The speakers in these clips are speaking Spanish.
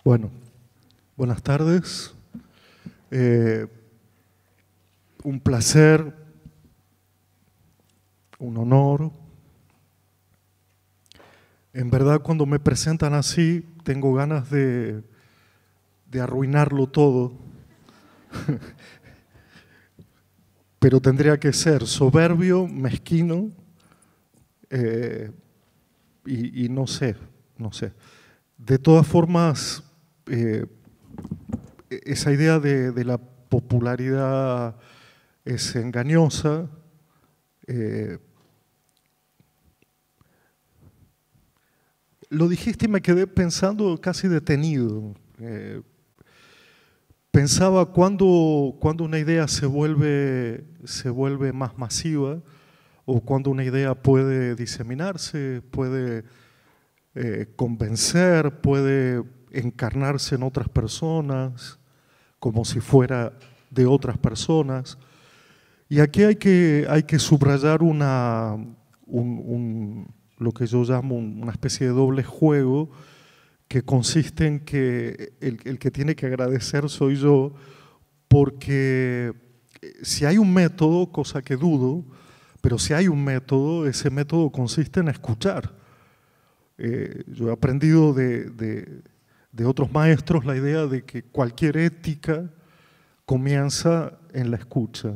Bueno, buenas tardes. Un placer, un honor. En verdad, cuando me presentan así, tengo ganas de arruinarlo todo. Pero tendría que ser soberbio, mezquino y no sé. De todas formas, esa idea de la popularidad es engañosa. Lo dijiste y me quedé pensando casi detenido. Pensaba cuando una idea se vuelve más masiva o cuando una idea puede diseminarse, puede convencer, puede encarnarse en otras personas como si fuera de otras personas. Y aquí hay que subrayar lo que yo llamo una especie de doble juego, que consiste en que el que tiene que agradecer soy yo, porque si hay un método, cosa que dudo, pero si hay un método, ese método consiste en escuchar. Yo he aprendido de otros maestros la idea de que cualquier ética comienza en la escucha.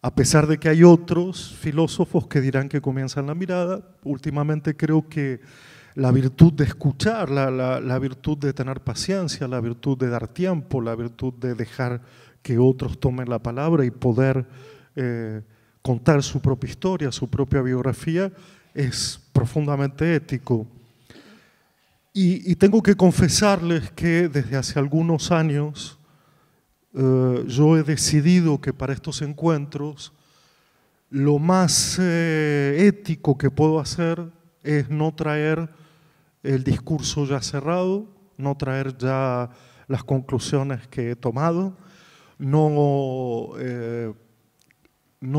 A pesar de que hay otros filósofos que dirán que comienza en la mirada, últimamente creo que la virtud de escuchar, la virtud de tener paciencia, la virtud de dar tiempo, la virtud de dejar que otros tomen la palabra y poder contar su propia historia, su propia biografía, es profundamente ético. Y tengo que confesarles que desde hace algunos años yo he decidido que para estos encuentros lo más ético que puedo hacer es no traer el discurso ya cerrado, no traer ya las conclusiones que he tomado, no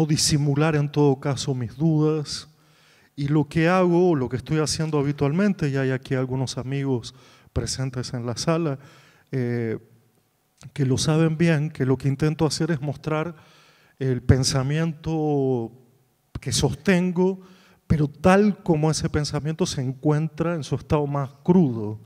disimular en todo caso mis dudas. Y lo que hago, lo que estoy haciendo habitualmente, y hay aquí algunos amigos presentes en la sala, que lo saben bien, que lo que intento hacer es mostrar el pensamiento que sostengo, pero tal como ese pensamiento se encuentra en su estado más crudo.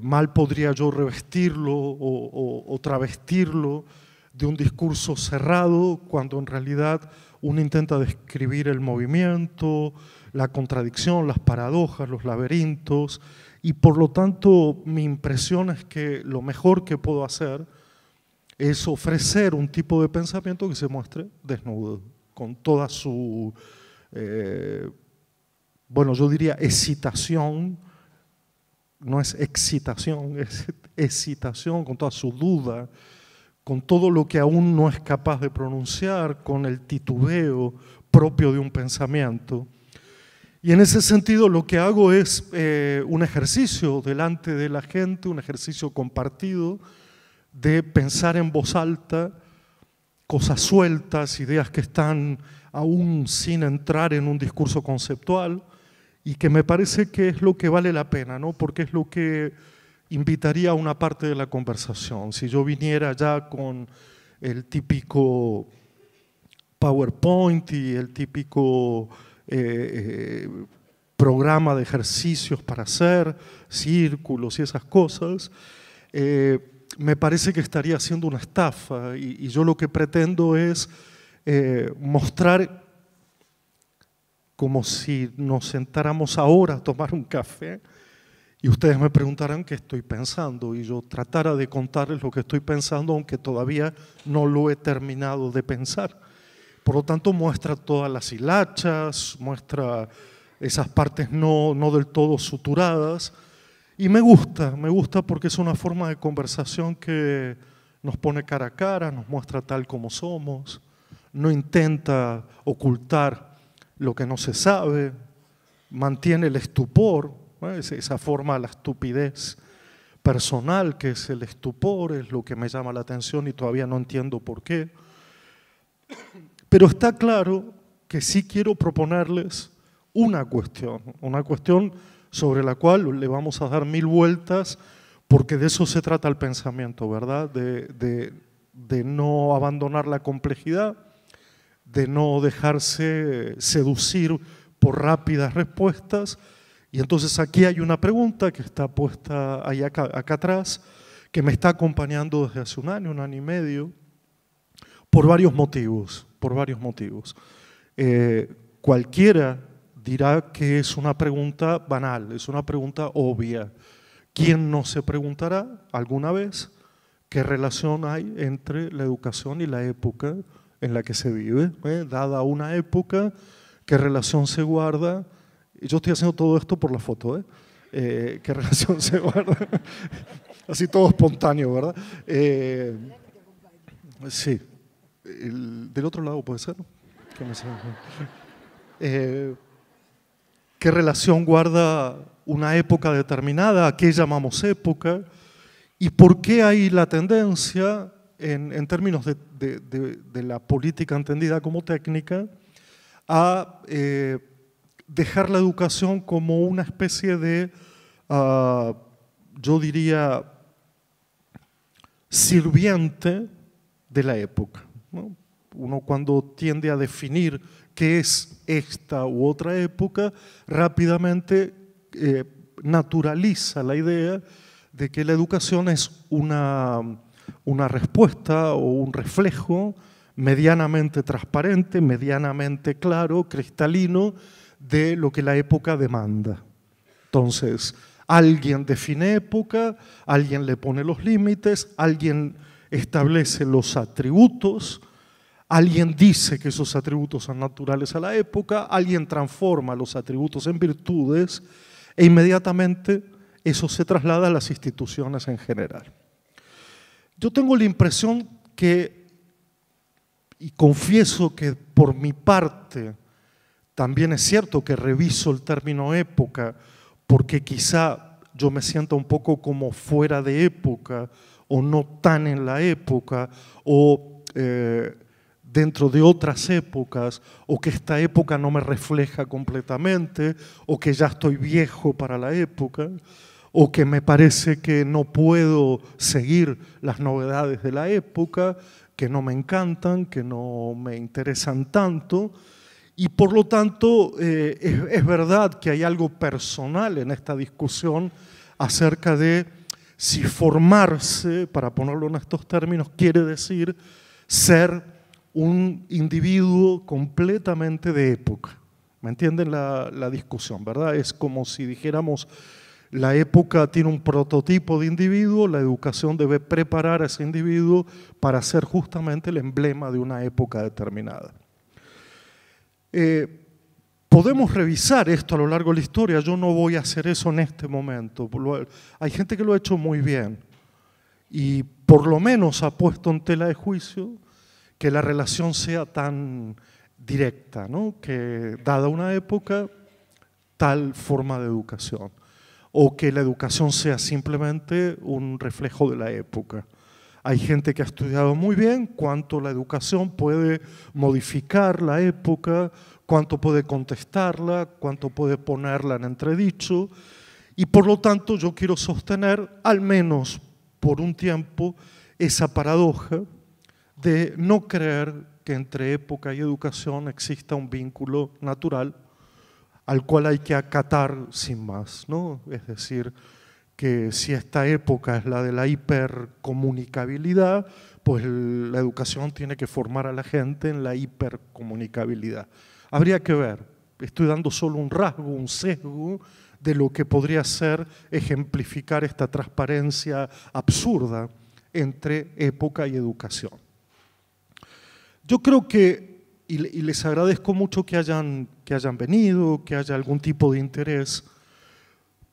Mal podría yo revestirlo o travestirlo de un discurso cerrado, cuando en realidad uno intenta describir el movimiento, la contradicción, las paradojas, los laberintos, y por lo tanto mi impresión es que lo mejor que puedo hacer es ofrecer un tipo de pensamiento que se muestre desnudo, con toda su, bueno, yo diría excitación, no es excitación, es excitación, con toda su duda, con todo lo que aún no es capaz de pronunciar, con el titubeo propio de un pensamiento. Y en ese sentido lo que hago es un ejercicio delante de la gente, un ejercicio compartido de pensar en voz alta cosas sueltas, ideas que están aún sin entrar en un discurso conceptual, y que me parece que es lo que vale la pena, ¿no? Porque es lo que invitaría a una parte de la conversación. Si yo viniera ya con el típico PowerPoint y el típico programa de ejercicios para hacer, círculos y esas cosas, me parece que estaría haciendo una estafa, y yo lo que pretendo es mostrar, como si nos sentáramos ahora a tomar un café y ustedes me preguntaran qué estoy pensando y yo tratara de contarles lo que estoy pensando, aunque todavía no lo he terminado de pensar. Por lo tanto, muestra todas las hilachas, muestra esas partes no del todo suturadas, y me gusta porque es una forma de conversación que nos pone cara a cara, nos muestra tal como somos, no intenta ocultar lo que no se sabe, mantiene el estupor, ¿no? Esa forma, la estupidez personal que es el estupor, es lo que me llama la atención y todavía no entiendo por qué. Pero está claro que sí quiero proponerles una cuestión sobre la cual le vamos a dar mil vueltas, porque de eso se trata el pensamiento, ¿verdad? De no abandonar la complejidad, de no dejarse seducir por rápidas respuestas. Y entonces aquí hay una pregunta que está puesta ahí acá atrás, que me está acompañando desde hace un año y medio, por varios motivos. Cualquiera dirá que es una pregunta banal, es una pregunta obvia. ¿Quién no se preguntará alguna vez qué relación hay entre la educación y la época en la que se vive? Dada una época, ¿qué relación se guarda? Yo estoy haciendo todo esto por la foto, ¿qué relación se guarda? Así todo espontáneo, ¿verdad? Sí. Del otro lado puede ser. ¿Qué relación guarda una época determinada? ¿A qué llamamos época? ¿Y por qué hay la tendencia, en términos de la política entendida como técnica, a dejar la educación como una especie de, yo diría, sirviente de la época, ¿no? Uno cuando tiende a definir qué es esta u otra época, rápidamente naturaliza la idea de que la educación es una respuesta o un reflejo medianamente transparente, medianamente claro, cristalino, de lo que la época demanda. Entonces, alguien define época, alguien le pone los límites, alguien establece los atributos, alguien dice que esos atributos son naturales a la época, alguien transforma los atributos en virtudes e inmediatamente eso se traslada a las instituciones en general. Yo tengo la impresión que, y confieso que por mi parte también es cierto que reviso el término época porque quizá yo me siento un poco como fuera de época o no tan en la época o dentro de otras épocas, o que esta época no me refleja completamente, o que ya estoy viejo para la época, o que me parece que no puedo seguir las novedades de la época, que no me encantan, que no me interesan tanto, y por lo tanto es verdad que hay algo personal en esta discusión acerca de si formarse, para ponerlo en estos términos, quiere decir ser un individuo completamente de época. ¿Me entienden la discusión, verdad? Es como si dijéramos, la época tiene un prototipo de individuo, la educación debe preparar a ese individuo para ser justamente el emblema de una época determinada. Podemos revisar esto a lo largo de la historia, yo no voy a hacer eso en este momento. Hay gente que lo ha hecho muy bien y por lo menos ha puesto en tela de juicio que la relación sea tan directa, ¿no? Que dada una época, tal forma de educación, o que la educación sea simplemente un reflejo de la época. Hay gente que ha estudiado muy bien cuánto la educación puede modificar la época, cuánto puede contestarla, cuánto puede ponerla en entredicho, y por lo tanto yo quiero sostener, al menos por un tiempo, esa paradoja de no creer que entre época y educación exista un vínculo natural al cual hay que acatar sin más, ¿no? Es decir, que si esta época es la de la hipercomunicabilidad, pues la educación tiene que formar a la gente en la hipercomunicabilidad. Habría que ver, estoy dando solo un rasgo, un sesgo de lo que podría ser ejemplificar esta transparencia absurda entre época y educación. Yo creo que, y les agradezco mucho que hayan venido, que haya algún tipo de interés,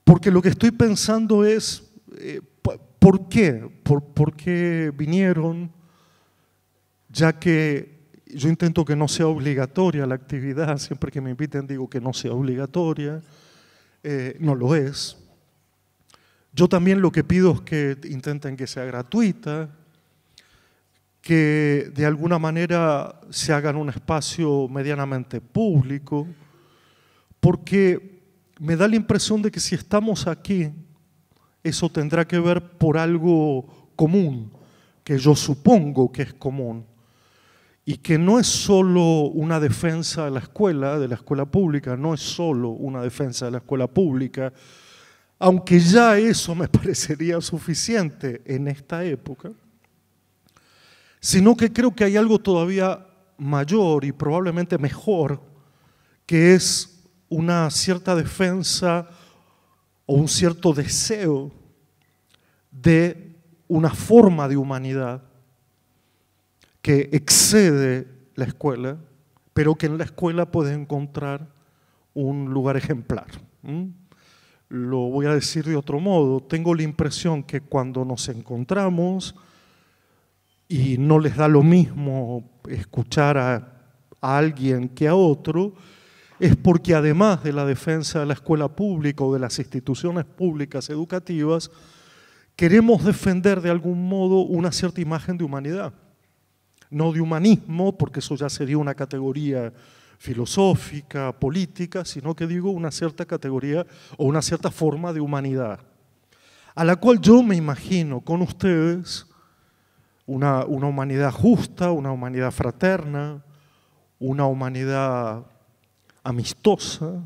porque lo que estoy pensando es, ¿por qué? ¿Por qué vinieron? Ya que yo intento que no sea obligatoria la actividad, siempre que me inviten digo que no sea obligatoria, no lo es. Yo también lo que pido es que intenten que sea gratuita, que de alguna manera se hagan un espacio medianamente público, porque me da la impresión de que si estamos aquí eso tendrá que ver por algo común, que yo supongo que es común, y que no es solo una defensa de la escuela pública, no es solo una defensa de la escuela pública, aunque ya eso me parecería suficiente en esta época, sino que creo que hay algo todavía mayor y probablemente mejor, que es una cierta defensa o un cierto deseo de una forma de humanidad que excede la escuela, pero que en la escuela puede encontrar un lugar ejemplar. Lo voy a decir de otro modo, tengo la impresión que cuando nos encontramos y no les da lo mismo escuchar a alguien que a otro, es porque además de la defensa de la escuela pública o de las instituciones públicas educativas, queremos defender de algún modo una cierta imagen de humanidad. No de humanismo, porque eso ya sería una categoría filosófica, política, sino que digo una cierta categoría o una cierta forma de humanidad, a la cual yo me imagino con ustedes una humanidad justa, una humanidad fraterna, una humanidad amistosa,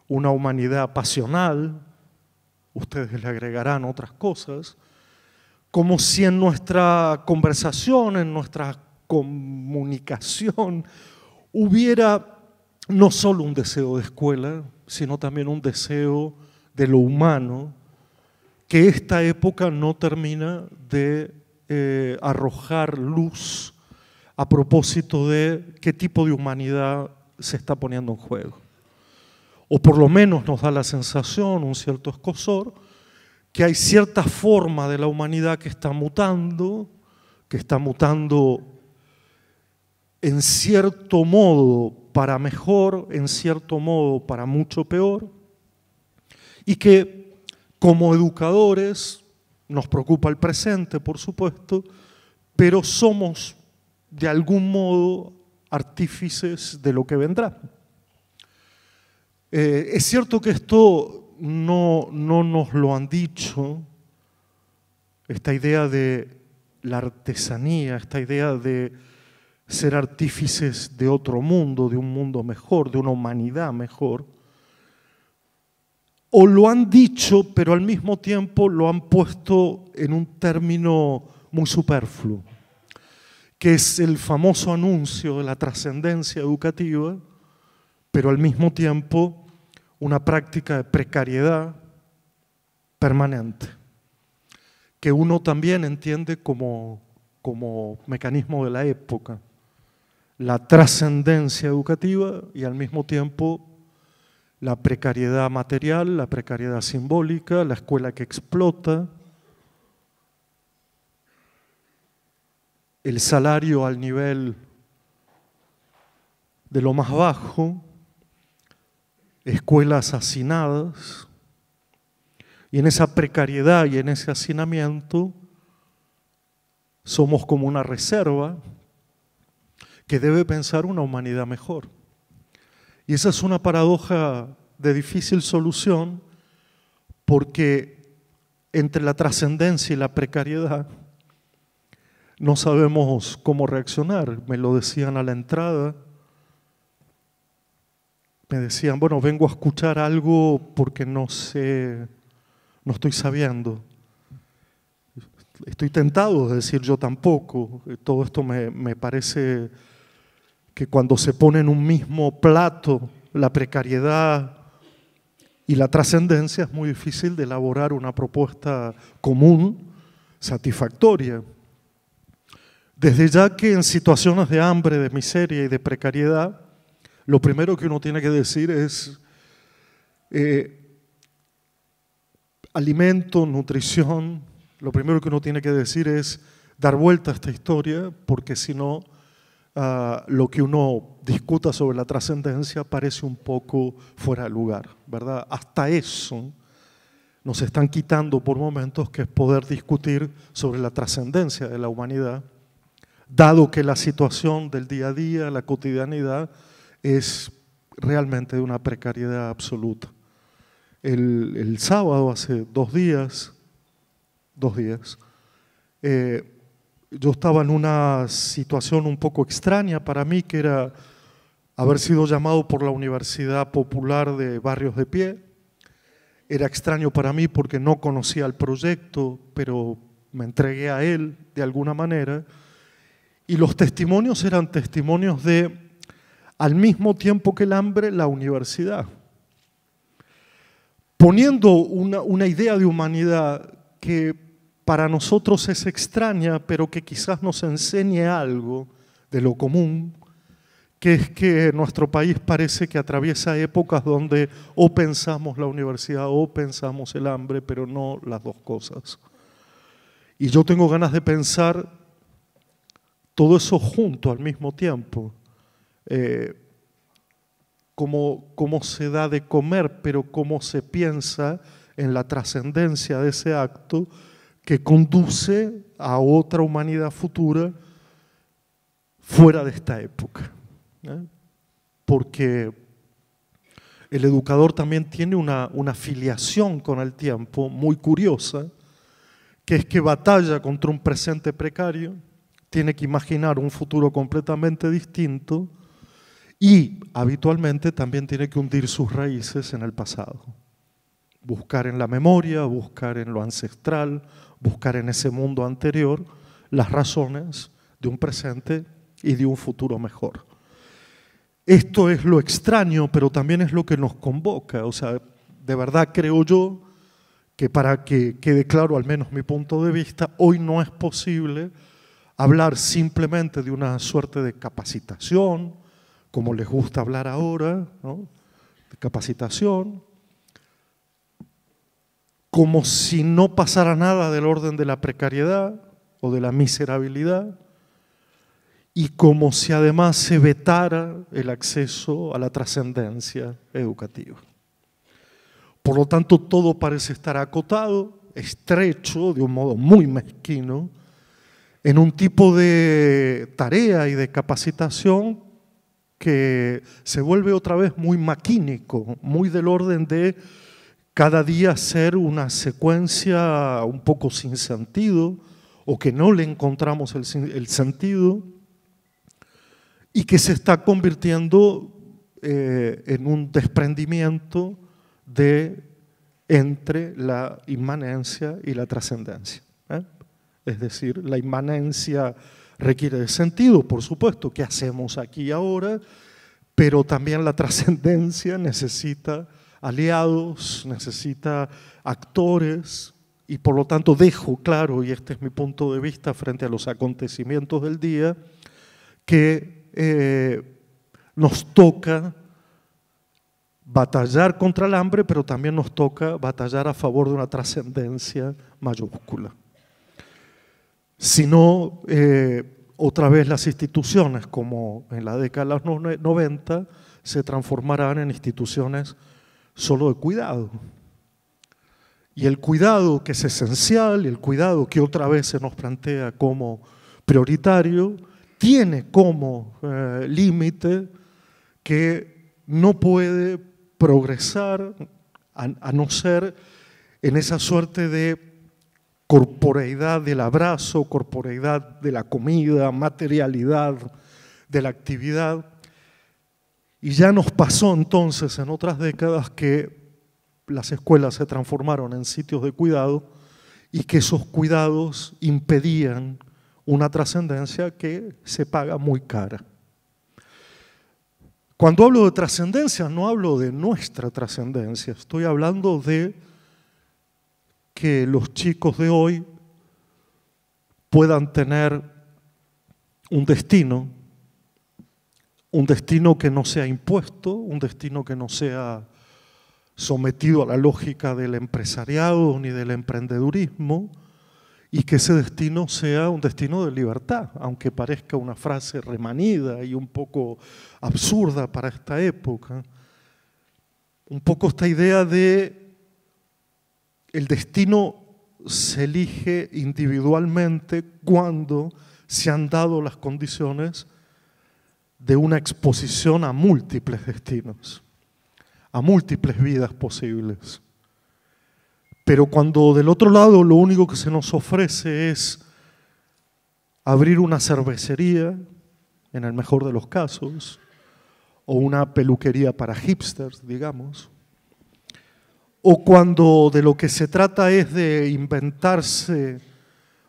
una humanidad pasional, ustedes le agregarán otras cosas, como si en nuestra conversación, en nuestra comunicación, hubiera no solo un deseo de escuela, sino también un deseo de lo humano, que esta época no termina de arrojar luz a propósito de qué tipo de humanidad se está poniendo en juego. O por lo menos nos da la sensación, un cierto escozor, que hay cierta forma de la humanidad que está mutando en cierto modo para mejor, en cierto modo para mucho peor, y que como educadores nos preocupa el presente, por supuesto, pero somos de algún modo artífices de lo que vendrá. Es cierto que esto no nos lo han dicho, esta idea de la artesanía, esta idea de ser artífices de otro mundo, de un mundo mejor, de una humanidad mejor, o lo han dicho, pero al mismo tiempo lo han puesto en un término muy superfluo, que es el famoso anuncio de la trascendencia educativa, pero al mismo tiempo una práctica de precariedad permanente, que uno también entiende como mecanismo de la época, la trascendencia educativa y al mismo tiempo la precariedad material, la precariedad simbólica, la escuela que explota, el salario al nivel de lo más bajo, escuelas hacinadas, y en esa precariedad y en ese hacinamiento somos como una reserva que debe pensar una humanidad mejor. Y esa es una paradoja de difícil solución, porque entre la trascendencia y la precariedad no sabemos cómo reaccionar. Me lo decían a la entrada, me decían, bueno, vengo a escuchar algo porque no sé, no estoy sabiendo. Estoy tentado de decir yo tampoco. Todo esto me parece que cuando se pone en un mismo plato la precariedad y la trascendencia es muy difícil de elaborar una propuesta común, satisfactoria. Desde ya que en situaciones de hambre, de miseria y de precariedad, lo primero que uno tiene que decir es alimento, nutrición. Lo primero que uno tiene que decir es dar vuelta a esta historia, porque si no, lo que uno discuta sobre la trascendencia parece un poco fuera de lugar, ¿verdad? Hasta eso nos están quitando por momentos, que es poder discutir sobre la trascendencia de la humanidad, dado que la situación del día a día, la cotidianidad, es realmente de una precariedad absoluta. El sábado, hace 2 días, yo estaba en una situación un poco extraña para mí, que era haber sido llamado por la Universidad Popular de Barrios de Pie. Era extraño para mí porque no conocía el proyecto, pero me entregué a él de alguna manera. Y los testimonios eran testimonios de, al mismo tiempo que el hambre, la universidad. Poniendo una idea de humanidad que para nosotros es extraña, pero que quizás nos enseñe algo de lo común, que es que nuestro país parece que atraviesa épocas donde o pensamos la universidad o pensamos el hambre, pero no las dos cosas. Y yo tengo ganas de pensar todo eso junto al mismo tiempo. Cómo se da de comer, pero cómo se piensa en la trascendencia de ese acto que conduce a otra humanidad futura fuera de esta época. Porque el educador también tiene una filiación con el tiempo muy curiosa, que es que batalla contra un presente precario, tiene que imaginar un futuro completamente distinto y habitualmente también tiene que hundir sus raíces en el pasado. Buscar en la memoria, buscar en lo ancestral, buscar en ese mundo anterior las razones de un presente y de un futuro mejor. Esto es lo extraño, pero también es lo que nos convoca. O sea, de verdad creo yo que para que quede claro al menos mi punto de vista, hoy no es posible hablar simplemente de una suerte de capacitación, como les gusta hablar ahora, ¿no? De capacitación, como si no pasara nada del orden de la precariedad o de la miserabilidad, y como si además se vetara el acceso a la trascendencia educativa. Por lo tanto, todo parece estar acotado, estrecho, de un modo muy mezquino, en un tipo de tarea y de capacitación que se vuelve otra vez muy maquínico, muy del orden de cada día ser una secuencia un poco sin sentido o que no le encontramos el sentido y que se está convirtiendo en un desprendimiento entre la inmanencia y la trascendencia. Es decir, la inmanencia requiere de sentido, por supuesto, ¿qué hacemos aquí y ahora? Pero también la trascendencia necesita aliados, necesita actores, y por lo tanto dejo claro, y este es mi punto de vista frente a los acontecimientos del día, que nos toca batallar contra el hambre, pero también nos toca batallar a favor de una trascendencia mayúscula. Si no, otra vez las instituciones, como en la década de los 90, se transformarán en instituciones solo de cuidado. Y el cuidado que es esencial, y el cuidado que otra vez se nos plantea como prioritario, tiene como límite que no puede progresar a no ser en esa suerte de corporeidad del abrazo, corporeidad de la comida, materialidad de la actividad. Y ya nos pasó entonces en otras décadas que las escuelas se transformaron en sitios de cuidado y que esos cuidados impedían una trascendencia que se paga muy cara. Cuando hablo de trascendencia, no hablo de nuestra trascendencia, estoy hablando de que los chicos de hoy puedan tener un destino que no sea impuesto, un destino que no sea sometido a la lógica del empresariado ni del emprendedurismo, y que ese destino sea un destino de libertad, aunque parezca una frase remanida y un poco absurda para esta época. Un poco esta idea de el destino se elige individualmente cuando se han dado las condiciones de una exposición a múltiples destinos, a múltiples vidas posibles. Pero cuando del otro lado lo único que se nos ofrece es abrir una cervecería, en el mejor de los casos, o una peluquería para hipsters, digamos, o cuando de lo que se trata es de inventarse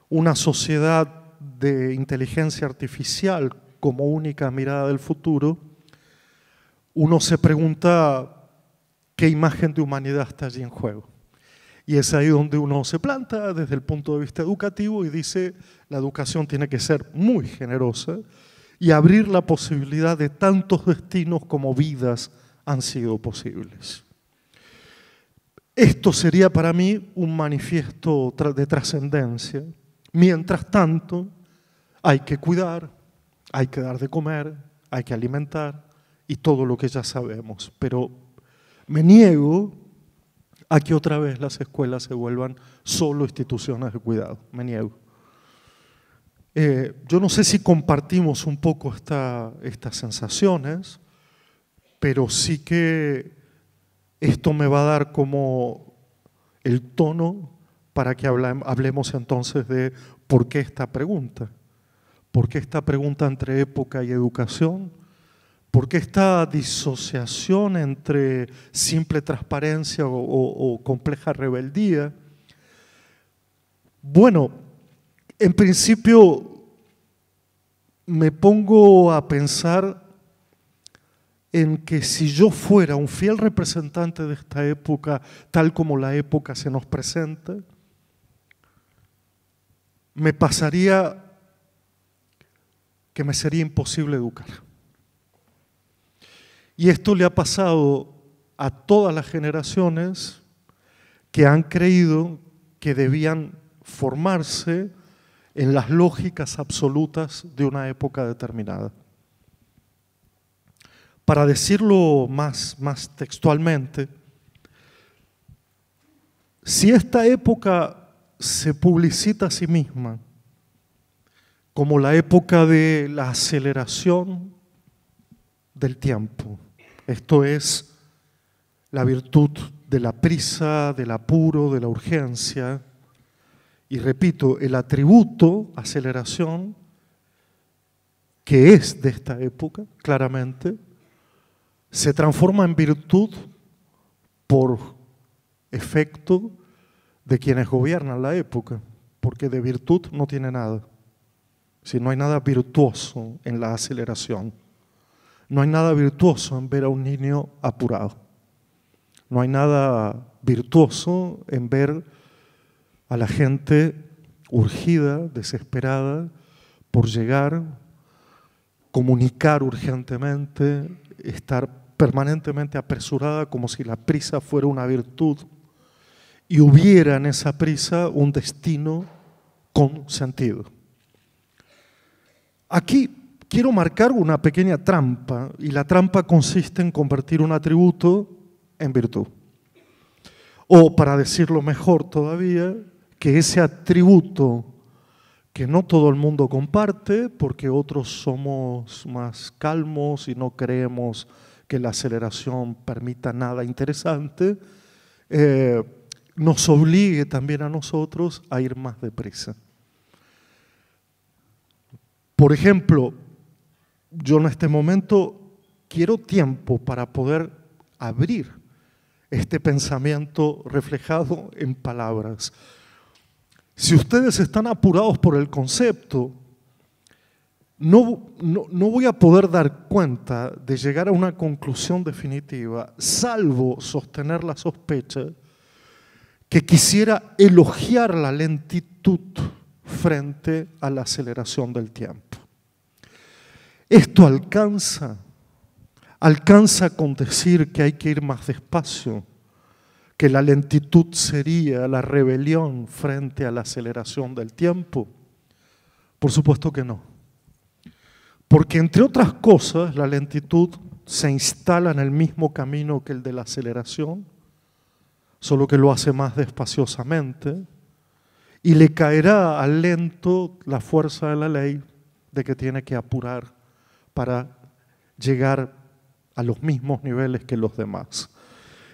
una sociedad de inteligencia artificial como única mirada del futuro, uno se pregunta qué imagen de humanidad está allí en juego. Y es ahí donde uno se planta desde el punto de vista educativo y dice, la educación tiene que ser muy generosa y abrir la posibilidad de tantos destinos como vidas han sido posibles. Esto sería para mí un manifiesto de trascendencia. Mientras tanto, hay que cuidar, hay que dar de comer, hay que alimentar y todo lo que ya sabemos. Pero me niego a que otra vez las escuelas se vuelvan solo instituciones de cuidado. Me niego. Yo no sé si compartimos un poco estas sensaciones, pero sí que esto me va a dar como el tono para que hablemos entonces de por qué esta pregunta. ¿Por qué esta pregunta entre época y educación? ¿Por qué esta disociación entre simple transparencia o compleja rebeldía? Bueno, en principio me pongo a pensar en que si yo fuera un fiel representante de esta época, tal como la época se nos presenta, me pasaría que me sería imposible educar. Y esto le ha pasado a todas las generaciones que han creído que debían formarse en las lógicas absolutas de una época determinada. Para decirlo más textualmente, si esta época se publicita a sí misma como la época de la aceleración del tiempo, esto es la virtud de la prisa, del apuro, de la urgencia, y repito, el atributo, aceleración, que es de esta época, claramente, se transforma en virtud por efecto de quienes gobiernan la época, porque de virtud no tiene nada. Si no hay nada virtuoso en la aceleración, no hay nada virtuoso en ver a un niño apurado, no hay nada virtuoso en ver a la gente urgida, desesperada por llegar, comunicar urgentemente, estar permanentemente apresurada como si la prisa fuera una virtud y hubiera en esa prisa un destino con sentido. Aquí quiero marcar una pequeña trampa, y la trampa consiste en convertir un atributo en virtud. O, para decirlo mejor todavía, que ese atributo que no todo el mundo comparte, porque otros somos más calmos y no creemos que la aceleración permita nada interesante, nos obligue también a nosotros a ir más deprisa. Por ejemplo, yo en este momento quiero tiempo para poder abrir este pensamiento reflejado en palabras. Si ustedes están apurados por el concepto, no voy a poder dar cuenta de llegar a una conclusión definitiva, salvo sostener la sospecha que quisiera elogiar la lentitud frente a la aceleración del tiempo. Esto alcanza con decir que hay que ir más despacio, que la lentitud sería la rebelión frente a la aceleración del tiempo. Por supuesto que no. Porque entre otras cosas, la lentitud se instala en el mismo camino que el de la aceleración, solo que lo hace más despaciosamente, y le caerá al lento la fuerza de la ley de que tiene que apurar para llegar a los mismos niveles que los demás.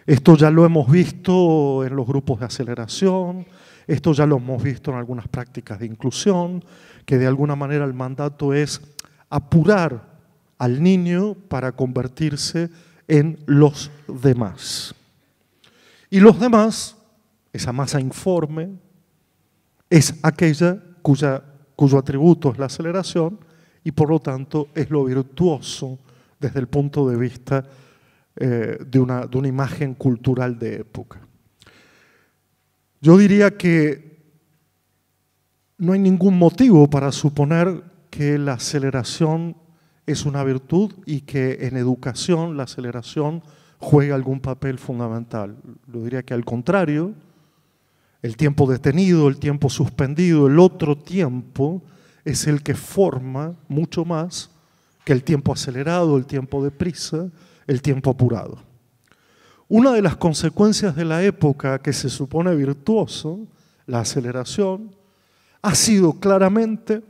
Esto ya lo hemos visto en los grupos de aceleración, esto ya lo hemos visto en algunas prácticas de inclusión, que de alguna manera el mandato es apurar al niño para convertirse en los demás. Y los demás, esa masa informe, es aquella cuyo atributo es la aceleración y por lo tanto es lo virtuoso desde el punto de vista de una imagen cultural de época. Yo diría que no hay ningún motivo para suponer que la aceleración es una virtud y que en educación la aceleración juega algún papel fundamental. Yo diría que al contrario, el tiempo detenido, el tiempo suspendido, el otro tiempo es el que forma mucho más que el tiempo acelerado, el tiempo de prisa, el tiempo apurado. Una de las consecuencias de la época que se supone virtuoso, la aceleración, ha sido claramente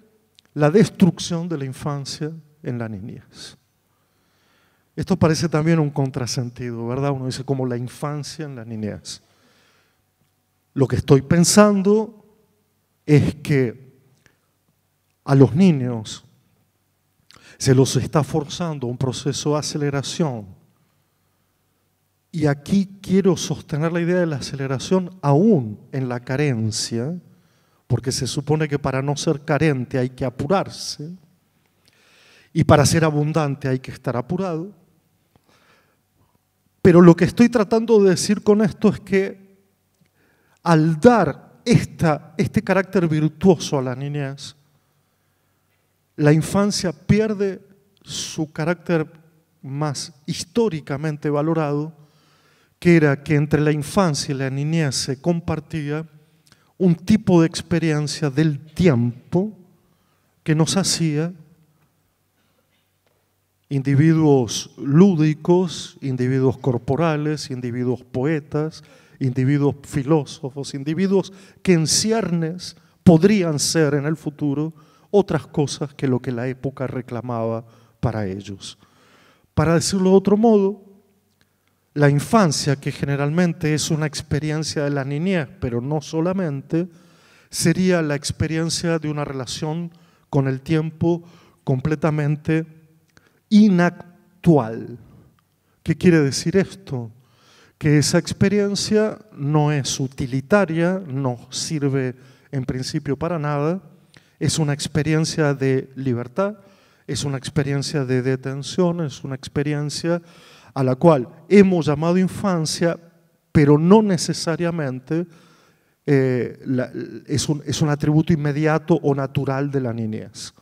la destrucción de la infancia en la niñez. Esto parece también un contrasentido, ¿verdad? Uno dice como la infancia en la niñez. Lo que estoy pensando es que a los niños se los está forzando un proceso de aceleración. Y aquí quiero sostener la idea de la aceleración aún en la carencia, porque se supone que para no ser carente hay que apurarse, y para ser abundante hay que estar apurado. Pero lo que estoy tratando de decir con esto es que al dar este carácter virtuoso a la niñez, la infancia pierde su carácter más históricamente valorado, que era que entre la infancia y la niñez se compartía un tipo de experiencia del tiempo que nos hacía individuos lúdicos, individuos corporales, individuos poetas, individuos filósofos, individuos que en ciernes podrían ser en el futuro otras cosas que lo que la época reclamaba para ellos. Para decirlo de otro modo, la infancia, que generalmente es una experiencia de la niñez, pero no solamente, sería la experiencia de una relación con el tiempo completamente inactual. ¿Qué quiere decir esto? Que esa experiencia no es utilitaria, no sirve en principio para nada, es una experiencia de libertad, es una experiencia de detención, es una experiencia a la cual hemos llamado infancia, pero no necesariamente es un atributo inmediato o natural de la niñez.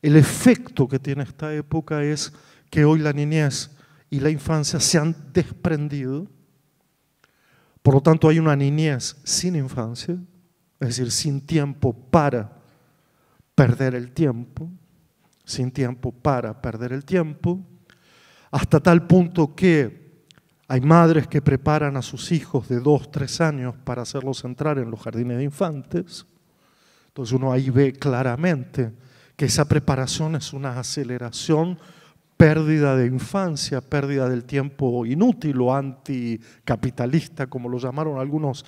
El efecto que tiene esta época es que hoy la niñez y la infancia se han desprendido, por lo tanto hay una niñez sin infancia, es decir, sin tiempo para perder el tiempo, sin tiempo para perder el tiempo, hasta tal punto que hay madres que preparan a sus hijos de 2, 3 años para hacerlos entrar en los jardines de infantes. Entonces uno ahí ve claramente que esa preparación es una aceleración, pérdida de infancia, pérdida del tiempo inútil o anticapitalista, como lo llamaron algunos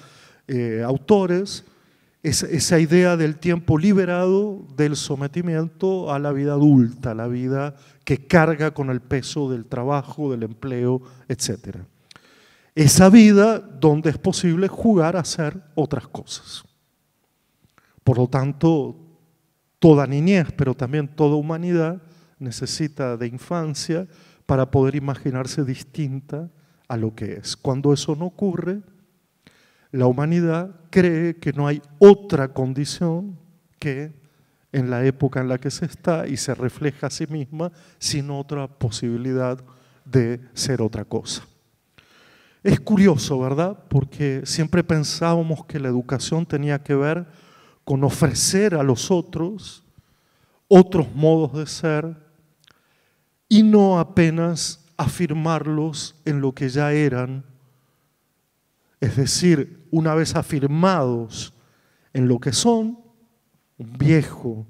autores, esa idea del tiempo liberado del sometimiento a la vida adulta, la vida que carga con el peso del trabajo, del empleo, etc. Esa vida donde es posible jugar a hacer otras cosas. Por lo tanto, toda niñez, pero también toda humanidad necesita de infancia para poder imaginarse distinta a lo que es. Cuando eso no ocurre, la humanidad cree que no hay otra condición que en la época en la que se está y se refleja a sí misma sin otra posibilidad de ser otra cosa. Es curioso, ¿verdad? Porque siempre pensábamos que la educación tenía que ver con ofrecer a los otros modos de ser y no apenas afirmarlos en lo que ya eran. Es decir, una vez afirmados en lo que son, un viejo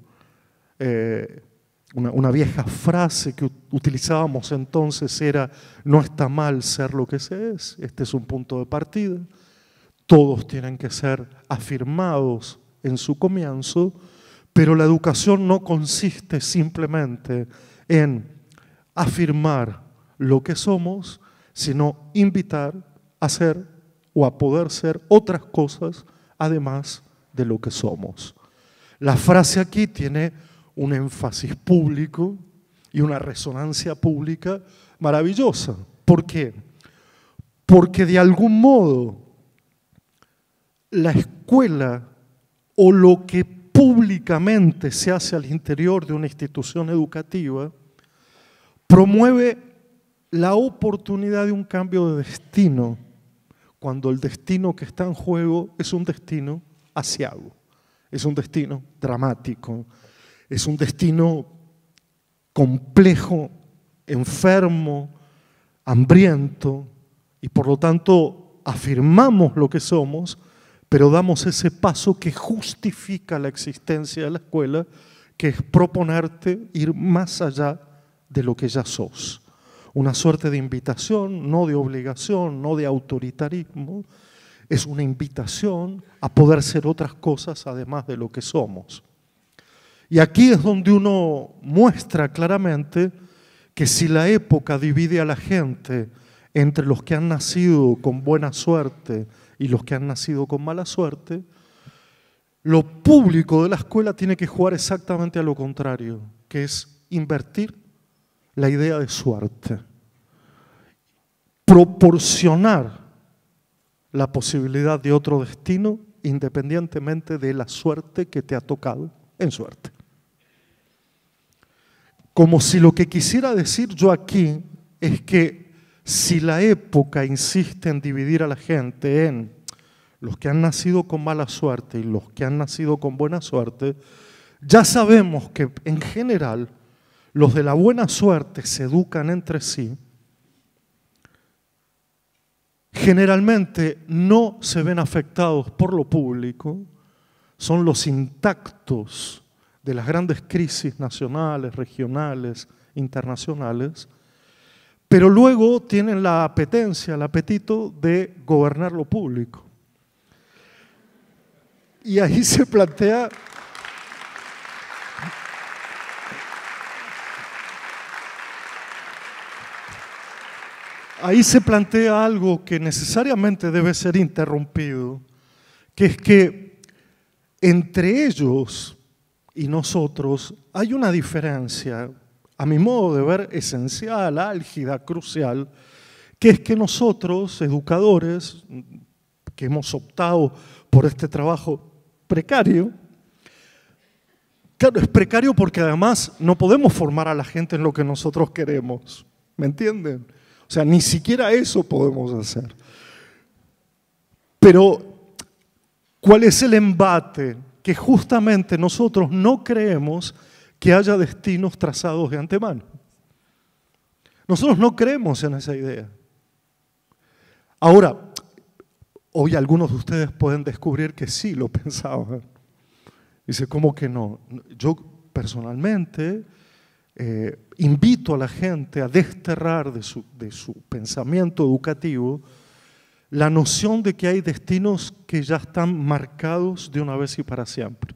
Una vieja frase que utilizábamos entonces era: no está mal ser lo que se es, este es un punto de partida, todos tienen que ser afirmados en su comienzo, pero la educación no consiste simplemente en afirmar lo que somos, sino invitar a ser o a poder ser otras cosas además de lo que somos. La frase aquí tiene un énfasis público y una resonancia pública maravillosa. ¿Por qué? Porque de algún modo la escuela o lo que públicamente se hace al interior de una institución educativa promueve la oportunidad de un cambio de destino, cuando el destino que está en juego es un destino aciago, es un destino dramático, es un destino complejo, enfermo, hambriento, y por lo tanto afirmamos lo que somos, pero damos ese paso que justifica la existencia de la escuela, que es proponerte ir más allá de lo que ya sos. Una suerte de invitación, no de obligación, no de autoritarismo, es una invitación a poder ser otras cosas además de lo que somos. Y aquí es donde uno muestra claramente que si la época divide a la gente entre los que han nacido con buena suerte y los que han nacido con mala suerte, lo público de la escuela tiene que jugar exactamente a lo contrario, que es invertir la idea de suerte, proporcionar la posibilidad de otro destino independientemente de la suerte que te ha tocado en suerte. Como si lo que quisiera decir yo aquí es que si la época insiste en dividir a la gente en los que han nacido con mala suerte y los que han nacido con buena suerte, ya sabemos que en general los de la buena suerte se educan entre sí, generalmente no se ven afectados por lo público, son los intactos de las grandes crisis nacionales, regionales, internacionales, pero luego tienen la apetencia, el apetito de gobernar lo público. Y ahí se plantea algo que necesariamente debe ser interrumpido, que es que entre ellos y nosotros hay una diferencia, a mi modo de ver, esencial, álgida, crucial, que es que nosotros, educadores, que hemos optado por este trabajo precario, claro, es precario porque además no podemos formar a la gente en lo que nosotros queremos, ¿me entienden? O sea, ni siquiera eso podemos hacer. Pero, ¿cuál es el embate? Que justamente nosotros no creemos que haya destinos trazados de antemano. Nosotros no creemos en esa idea. Ahora, hoy algunos de ustedes pueden descubrir que sí lo pensaban. Dice, ¿cómo que no? Yo personalmente invito a la gente a desterrar de su pensamiento educativo la noción de que hay destinos que ya están marcados de una vez y para siempre.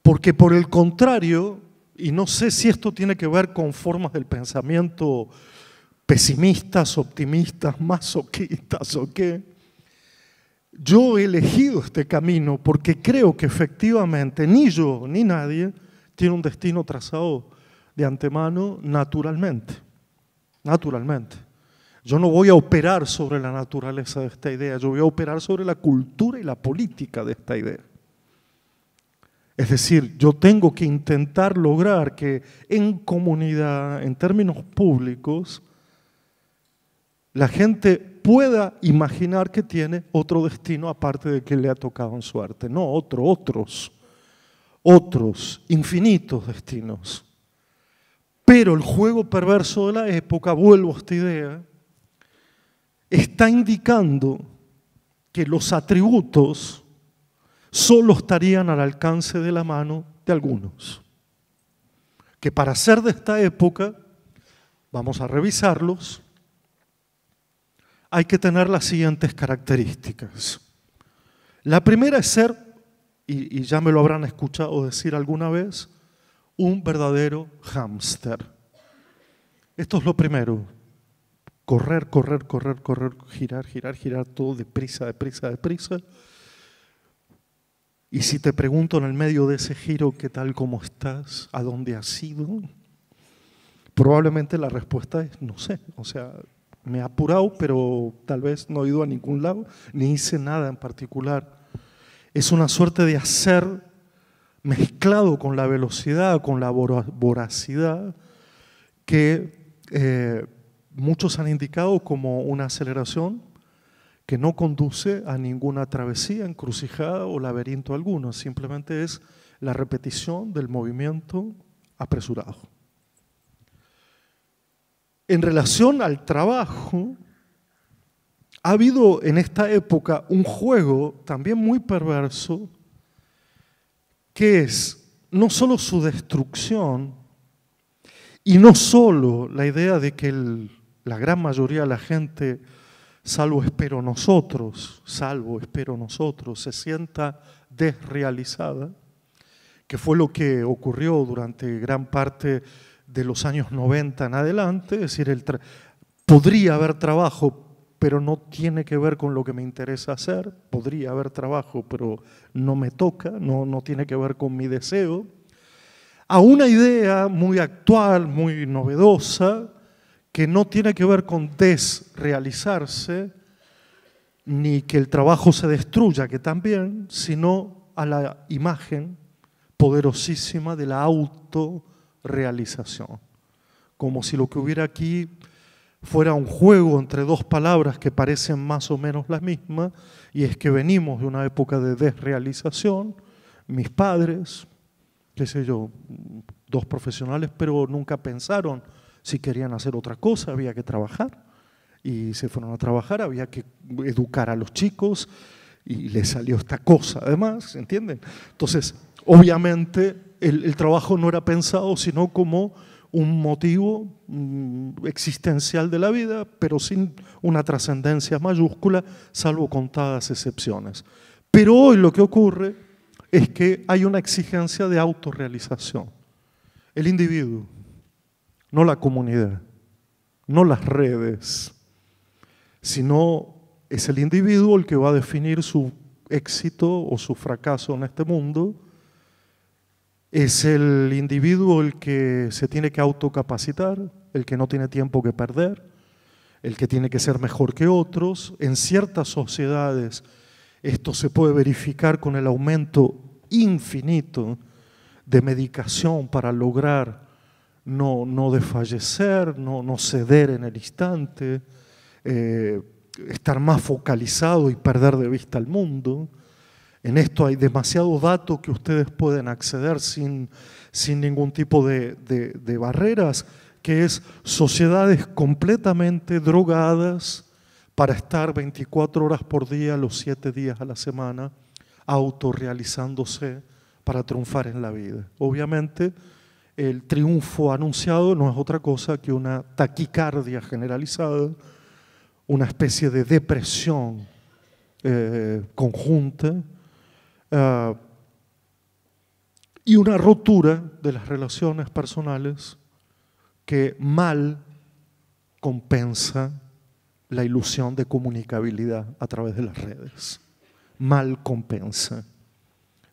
Porque por el contrario, y no sé si esto tiene que ver con formas del pensamiento pesimistas, optimistas, masoquistas o qué, yo he elegido este camino porque creo que efectivamente ni yo ni nadie tiene un destino trazado de antemano naturalmente. Naturalmente. Yo no voy a operar sobre la naturaleza de esta idea, yo voy a operar sobre la cultura y la política de esta idea. Es decir, yo tengo que intentar lograr que en comunidad, en términos públicos, la gente pueda imaginar que tiene otro destino aparte de que le ha tocado en suerte. No, otros infinitos destinos. Pero el juego perverso de la época, vuelvo a esta idea, está indicando que los atributos solo estarían al alcance de la mano de algunos. que para ser de esta época, vamos a revisarlos, hay que tener las siguientes características. La primera es ser, y ya me lo habrán escuchado decir alguna vez, un verdadero hámster. Esto es lo primero. Correr, correr, correr, correr, girar, girar, girar, todo deprisa, deprisa, deprisa. Y si te pregunto en el medio de ese giro, ¿qué tal, cómo estás? ¿A dónde has ido? Probablemente la respuesta es no sé. O sea, me he apurado, pero tal vez no he ido a ningún lado, ni hice nada en particular. Es una suerte de hacer mezclado con la velocidad, con la voracidad, que muchos han indicado como una aceleración que no conduce a ninguna travesía, encrucijada o laberinto alguno, simplemente es la repetición del movimiento apresurado. En relación al trabajo, ha habido en esta época un juego también muy perverso, que es no solo su destrucción y no solo la idea de que la gran mayoría de la gente, salvo espero nosotros, se sienta desrealizada, que fue lo que ocurrió durante gran parte de los años 90 en adelante, es decir, podría haber trabajo, pero no tiene que ver con lo que me interesa hacer, podría haber trabajo, pero no me toca, no tiene que ver con mi deseo, a una idea muy actual, muy novedosa, que no tiene que ver con desrealizarse, ni que el trabajo se destruya, que también, sino a la imagen poderosísima de la autorrealización. Como si lo que hubiera aquí fuera un juego entre dos palabras que parecen más o menos las mismas, y es que venimos de una época de desrealización. Mis padres, qué sé yo, dos profesionales, pero nunca pensaron si querían hacer otra cosa, había que trabajar. Y se fueron a trabajar, había que educar a los chicos y les salió esta cosa además, ¿entienden? Entonces, obviamente, el trabajo no era pensado sino como un motivo existencial de la vida, pero sin una trascendencia mayúscula, salvo contadas excepciones. Pero hoy lo que ocurre es que hay una exigencia de autorrealización. El individuo, no la comunidad, no las redes, sino es el individuo el que va a definir su éxito o su fracaso en este mundo. Es el individuo el que se tiene que autocapacitar, el que no tiene tiempo que perder, el que tiene que ser mejor que otros. En ciertas sociedades esto se puede verificar con el aumento infinito de medicación para lograr no desfallecer, no ceder en el instante, estar más focalizado y perder de vista el mundo. En esto hay demasiados datos que ustedes pueden acceder sin ningún tipo de barreras, que es sociedades completamente drogadas para estar 24 horas por día, los 7 días a la semana, autorrealizándose para triunfar en la vida. Obviamente, el triunfo anunciado no es otra cosa que una taquicardia generalizada, una especie de depresión conjunta, y una rotura de las relaciones personales que mal compensa la ilusión de comunicabilidad a través de las redes. Mal compensa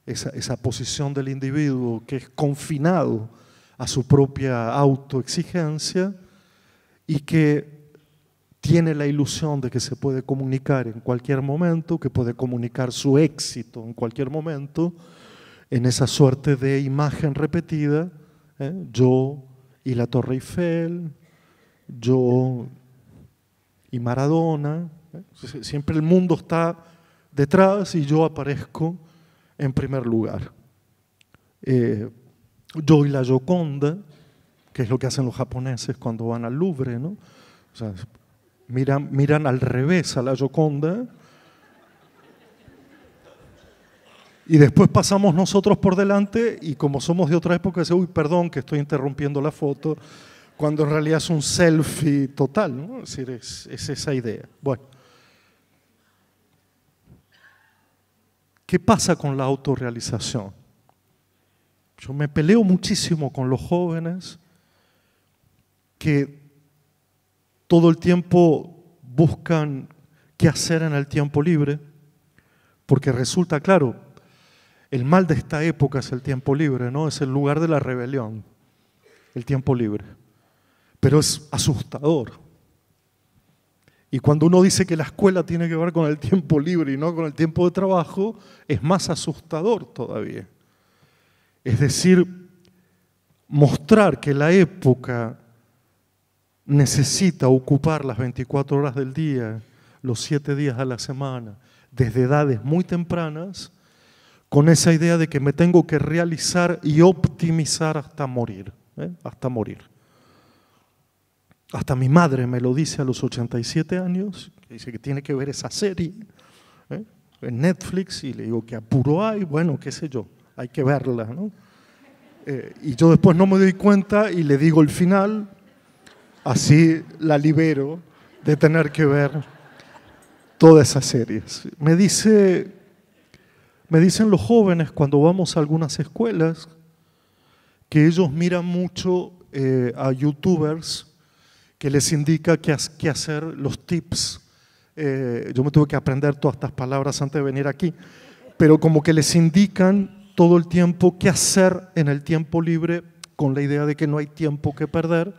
esa posición del individuo que es confinado a su propia autoexigencia y que tiene la ilusión de que se puede comunicar en cualquier momento, que puede comunicar su éxito en cualquier momento, en esa suerte de imagen repetida, yo y la Torre Eiffel, yo y Maradona, siempre el mundo está detrás y yo aparezco en primer lugar. Yo y la Gioconda, que es lo que hacen los japoneses cuando van al Louvre, ¿no? O sea, miran al revés a la Gioconda Y después pasamos nosotros por delante y como somos de otra época, dice, uy, perdón que estoy interrumpiendo la foto, cuando en realidad es un selfie total, ¿no? Es decir, es esa idea. Bueno, ¿qué pasa con la autorrealización? Yo me peleo muchísimo con los jóvenes que todo el tiempo buscan qué hacer en el tiempo libre, porque resulta claro, el mal de esta época es el tiempo libre, ¿no? Es el lugar de la rebelión, el tiempo libre. Pero es asustador. Y cuando uno dice que la escuela tiene que ver con el tiempo libre y no con el tiempo de trabajo, es más asustador todavía. Es decir, mostrar que la época necesita ocupar las 24 horas del día, los 7 días a la semana, desde edades muy tempranas, con esa idea de que me tengo que realizar y optimizar hasta morir, hasta morir. Hasta mi madre me lo dice a los 87 años, que dice que tiene que ver esa serie en Netflix, y le digo que apuro hay, bueno, qué sé yo, hay que verla, ¿no? Y yo después no me doy cuenta y le digo el final, así la libero de tener que ver todas esas series. Me dicen los jóvenes cuando vamos a algunas escuelas que ellos miran mucho a youtubers que les indica qué hacer, los tips. Yo me tuve que aprender todas estas palabras antes de venir aquí, pero como que les indican todo el tiempo qué hacer en el tiempo libre con la idea de que no hay tiempo que perder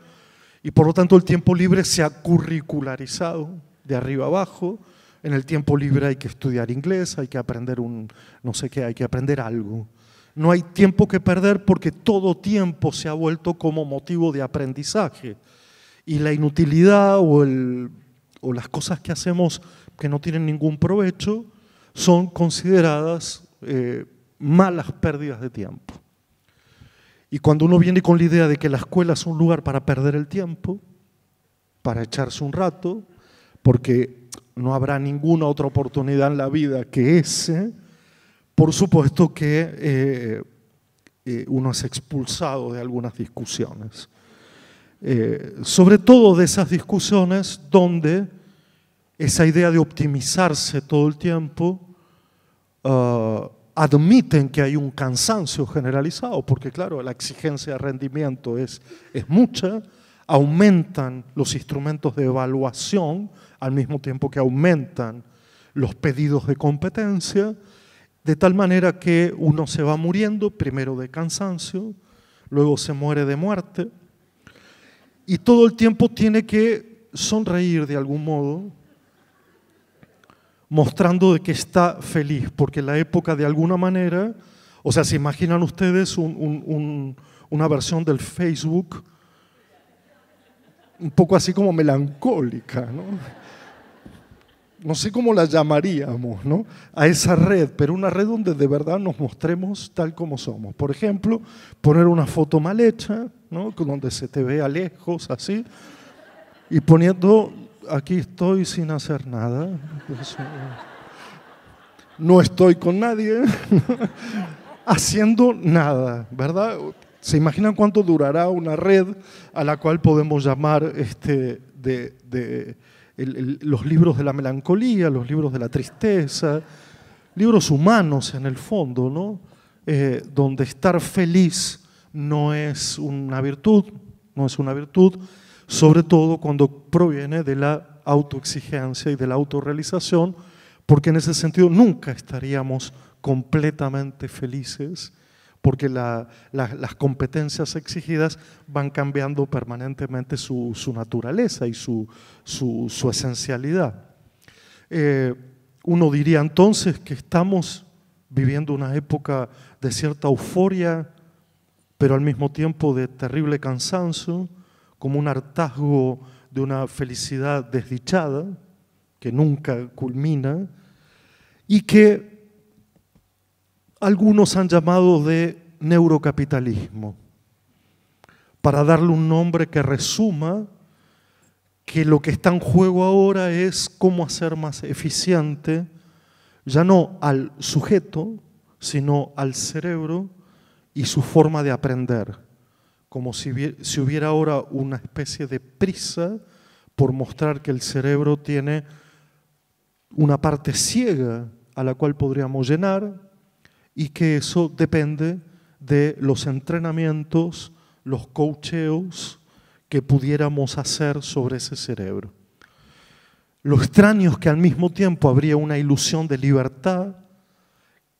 y por lo tanto el tiempo libre se ha curricularizado de arriba abajo. En el tiempo libre hay que estudiar inglés, hay que aprender no sé qué, hay que aprender algo. No hay tiempo que perder porque todo tiempo se ha vuelto como motivo de aprendizaje. Y la inutilidad o las cosas que hacemos que no tienen ningún provecho son consideradas malas pérdidas de tiempo. Y cuando uno viene con la idea de que la escuela es un lugar para perder el tiempo, para echarse un rato, porque no habrá ninguna otra oportunidad en la vida que ese, por supuesto que uno es expulsado de algunas discusiones. Sobre todo de esas discusiones donde esa idea de optimizarse todo el tiempo admiten que hay un cansancio generalizado, porque claro, la exigencia de rendimiento es mucha, aumentan los instrumentos de evaluación al mismo tiempo que aumentan los pedidos de competencia, de tal manera que uno se va muriendo, primero de cansancio, luego se muere de muerte, y todo el tiempo tiene que sonreír de algún modo, mostrando de que está feliz, porque la época de alguna manera, o sea, ¿se imaginan ustedes una versión del Facebook un poco así como melancólica, ¿no? No sé cómo la llamaríamos, ¿no? A esa red, pero una red donde de verdad nos mostremos tal como somos. Por ejemplo, poner una foto mal hecha, ¿no? Donde se te vea lejos, así, y poniendo, aquí estoy sin hacer nada, no estoy con nadie, haciendo nada, ¿verdad? ¿Se imaginan cuánto durará una red a la cual podemos llamar los libros de la melancolía, los libros de la tristeza, libros humanos en el fondo, ¿no? Donde estar feliz no es una virtud, sobre todo cuando proviene de la autoexigencia y de la autorrealización, porque en ese sentido nunca estaríamos completamente felices, porque las competencias exigidas van cambiando permanentemente su naturaleza y su esencialidad. Uno diría entonces que estamos viviendo una época de cierta euforia, pero al mismo tiempo de terrible cansancio, como un hartazgo de una felicidad desdichada, que nunca culmina, y que algunos han llamado de neurocapitalismo, para darle un nombre que resuma que lo que está en juego ahora es cómo hacer más eficiente, ya no al sujeto, sino al cerebro y su forma de aprender, como si hubiera ahora una especie de prisa por mostrar que el cerebro tiene una parte ciega a la cual podríamos llenar y que eso depende de los entrenamientos, los coacheos que pudiéramos hacer sobre ese cerebro. Lo extraño es que al mismo tiempo habría una ilusión de libertad,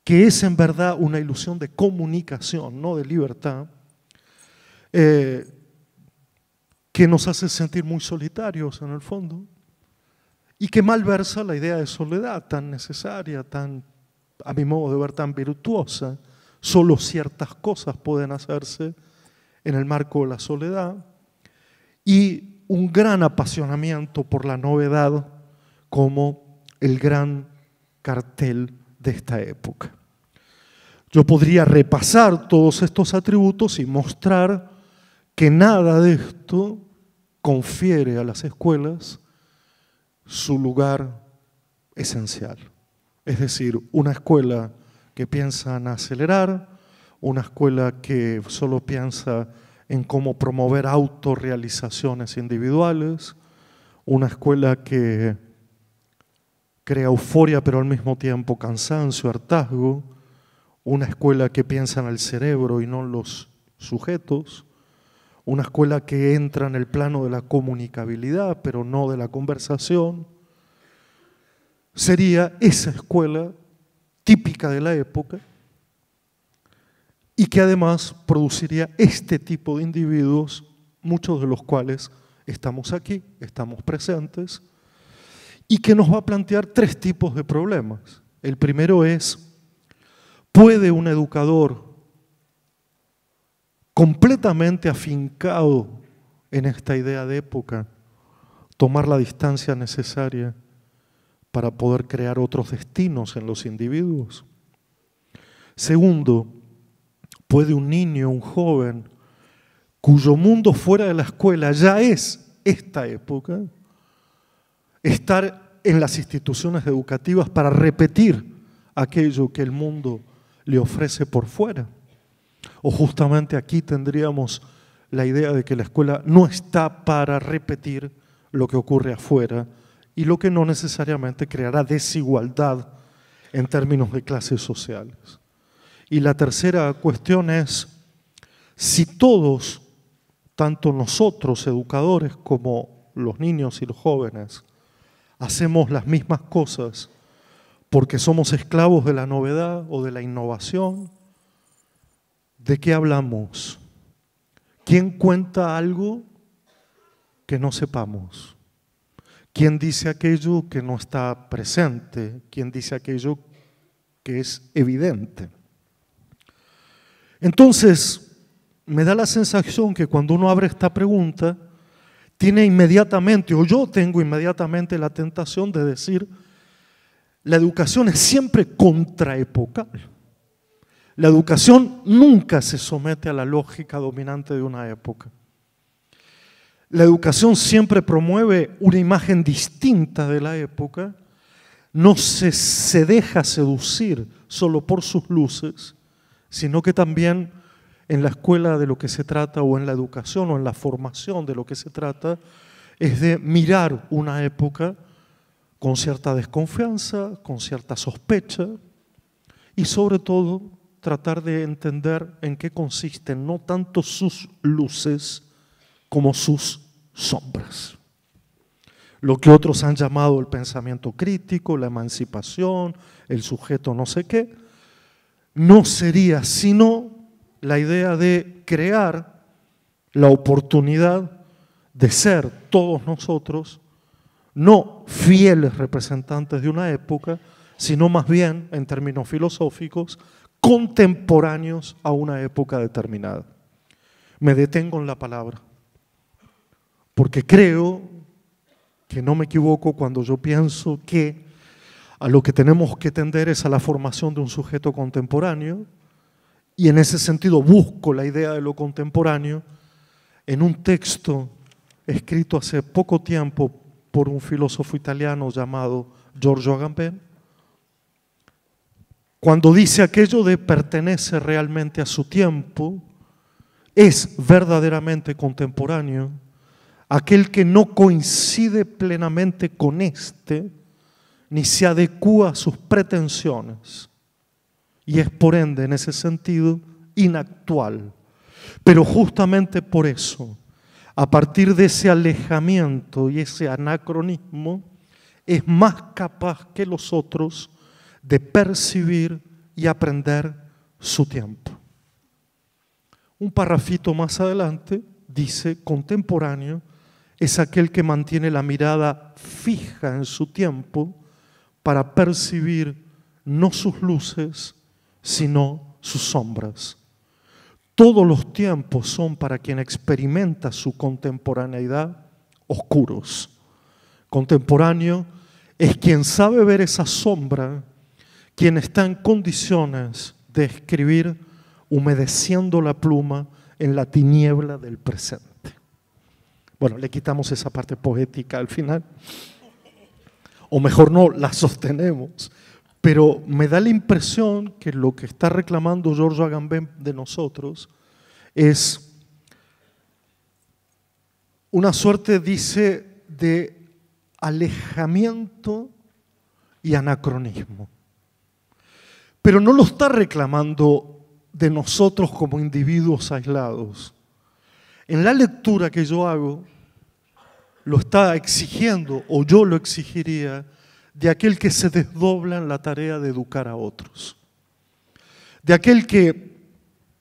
que es en verdad una ilusión de comunicación, no de libertad, que nos hace sentir muy solitarios en el fondo y que malversa la idea de soledad tan necesaria, tan, a mi modo de ver, tan virtuosa. Solo ciertas cosas pueden hacerse en el marco de la soledad y un gran apasionamiento por la novedad como el gran cartel de esta época. Yo podría repasar todos estos atributos y mostrar que nada de esto confiere a las escuelas su lugar esencial. Es decir, una escuela que piensa en acelerar, una escuela que solo piensa en cómo promover autorrealizaciones individuales, una escuela que crea euforia pero al mismo tiempo cansancio, hartazgo, una escuela que piensa en el cerebro y no en los sujetos, una escuela que entra en el plano de la comunicabilidad pero no de la conversación. Sería esa escuela típica de la época y que además produciría este tipo de individuos, muchos de los cuales estamos aquí, estamos presentes, y que nos va a plantear tres tipos de problemas. El primero es, ¿puede un educador completamente afincado en esta idea de época tomar la distancia necesaria para poder crear otros destinos en los individuos? Segundo, ¿puede un niño, un joven, cuyo mundo fuera de la escuela ya es esta época, estar en las instituciones educativas para repetir aquello que el mundo le ofrece por fuera? O justamente aquí tendríamos la idea de que la escuela no está para repetir lo que ocurre afuera y lo que no necesariamente creará desigualdad en términos de clases sociales. Y la tercera cuestión es, si todos, tanto nosotros educadores como los niños y los jóvenes, hacemos las mismas cosas porque somos esclavos de la novedad o de la innovación, ¿de qué hablamos? ¿Quién cuenta algo que no sepamos? ¿Quién dice aquello que no está presente? ¿Quién dice aquello que es evidente? Entonces, me da la sensación que cuando uno abre esta pregunta, tiene inmediatamente, o yo tengo inmediatamente la tentación de decir, la educación es siempre contraepocal. La educación nunca se somete a la lógica dominante de una época. La educación siempre promueve una imagen distinta de la época, no se deja seducir solo por sus luces, sino que también en la escuela de lo que se trata, o en la educación o en la formación de lo que se trata, es de mirar una época con cierta desconfianza, con cierta sospecha y sobre todo tratar de entender en qué consisten no tanto sus luces como sus sombras. Lo que otros han llamado el pensamiento crítico, la emancipación, el sujeto no sé qué, no sería sino la idea de crear la oportunidad de ser todos nosotros no fieles representantes de una época, sino más bien, en términos filosóficos, contemporáneos a una época determinada. Me detengo en la palabra, porque creo que no me equivoco cuando yo pienso que a lo que tenemos que tender es a la formación de un sujeto contemporáneo, y en ese sentido busco la idea de lo contemporáneo en un texto escrito hace poco tiempo por un filósofo italiano llamado Giorgio Agamben, Cuando dice aquello de pertenece realmente a su tiempo, es verdaderamente contemporáneo. Aquel que no coincide plenamente con éste, ni se adecúa a sus pretensiones, y es por ende, en ese sentido, inactual. Pero justamente por eso, a partir de ese alejamiento y ese anacronismo, es más capaz que los otros de percibir y aprender su tiempo. Un parrafito más adelante dice: contemporáneo es aquel que mantiene la mirada fija en su tiempo para percibir no sus luces, sino sus sombras. Todos los tiempos son, para quien experimenta su contemporaneidad, oscuros. Contemporáneo es quien sabe ver esa sombra, quien está en condiciones de escribir humedeciendo la pluma en la tiniebla del presente. Bueno, le quitamos esa parte poética al final, o mejor no, la sostenemos, pero me da la impresión que lo que está reclamando Giorgio Agamben de nosotros es una suerte, dice, de alejamiento y anacronismo. Pero no lo está reclamando de nosotros como individuos aislados. En la lectura que yo hago, lo está exigiendo, o yo lo exigiría, de aquel que se desdobla en la tarea de educar a otros. De aquel que,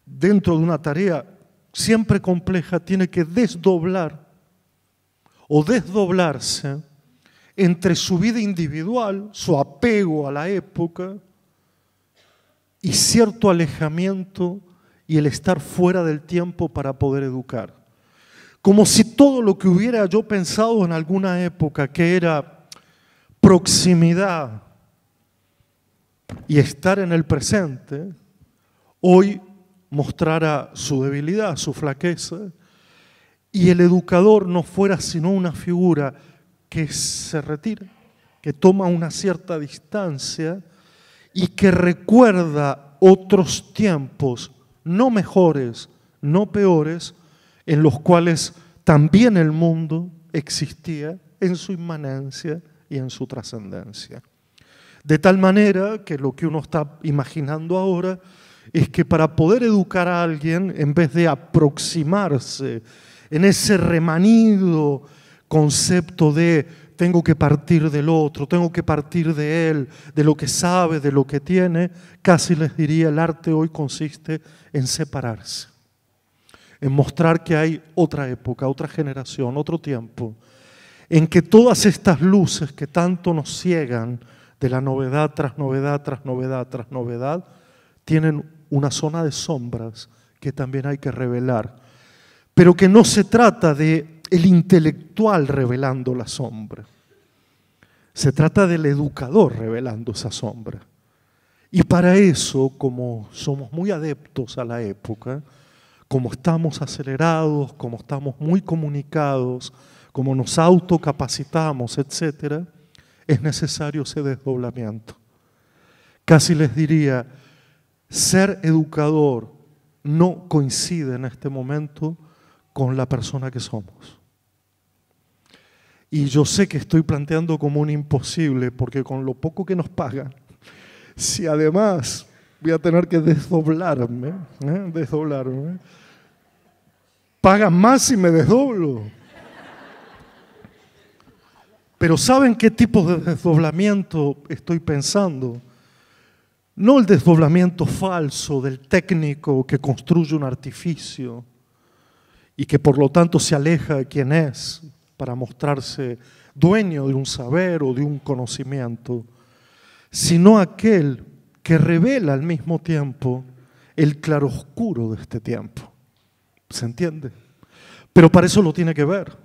dentro de una tarea siempre compleja, tiene que desdoblar o desdoblarse entre su vida individual, su apego a la época, y cierto alejamiento y el estar fuera del tiempo para poder educar. Como si todo lo que hubiera yo pensado en alguna época, que era proximidad y estar en el presente, hoy mostrara su debilidad, su flaqueza, y el educador no fuera sino una figura que se retira, que toma una cierta distancia y que recuerda otros tiempos, no mejores, no peores, en los cuales también el mundo existía en su inmanencia y en su trascendencia. De tal manera que lo que uno está imaginando ahora es que para poder educar a alguien, en vez de aproximarse en ese remanido concepto de tengo que partir del otro, tengo que partir de él, de lo que sabe, de lo que tiene, casi les diría, el arte hoy consiste en separarse, en mostrar que hay otra época, otra generación, otro tiempo, en que todas estas luces que tanto nos ciegan de la novedad tras novedad, tras novedad, tras novedad, tienen una zona de sombras que también hay que revelar, pero que no se trata de el intelectual revelando la sombra. Se trata del educador revelando esa sombra. Y para eso, como somos muy adeptos a la época, como estamos acelerados, como estamos muy comunicados, como nos autocapacitamos, etc., es necesario ese desdoblamiento. Casi les diría, ser educador no coincide en este momento con la persona que somos. Y yo sé que estoy planteando como un imposible, porque con lo poco que nos pagan, si además voy a tener que desdoblarme, pagan más si me desdoblo. Pero ¿saben qué tipo de desdoblamiento estoy pensando? No el desdoblamiento falso del técnico que construye un artificio y que por lo tanto se aleja de quien es para mostrarse dueño de un saber o de un conocimiento, sino aquel que revela al mismo tiempo el claroscuro de este tiempo. ¿Se entiende? Pero para eso lo tiene que ver,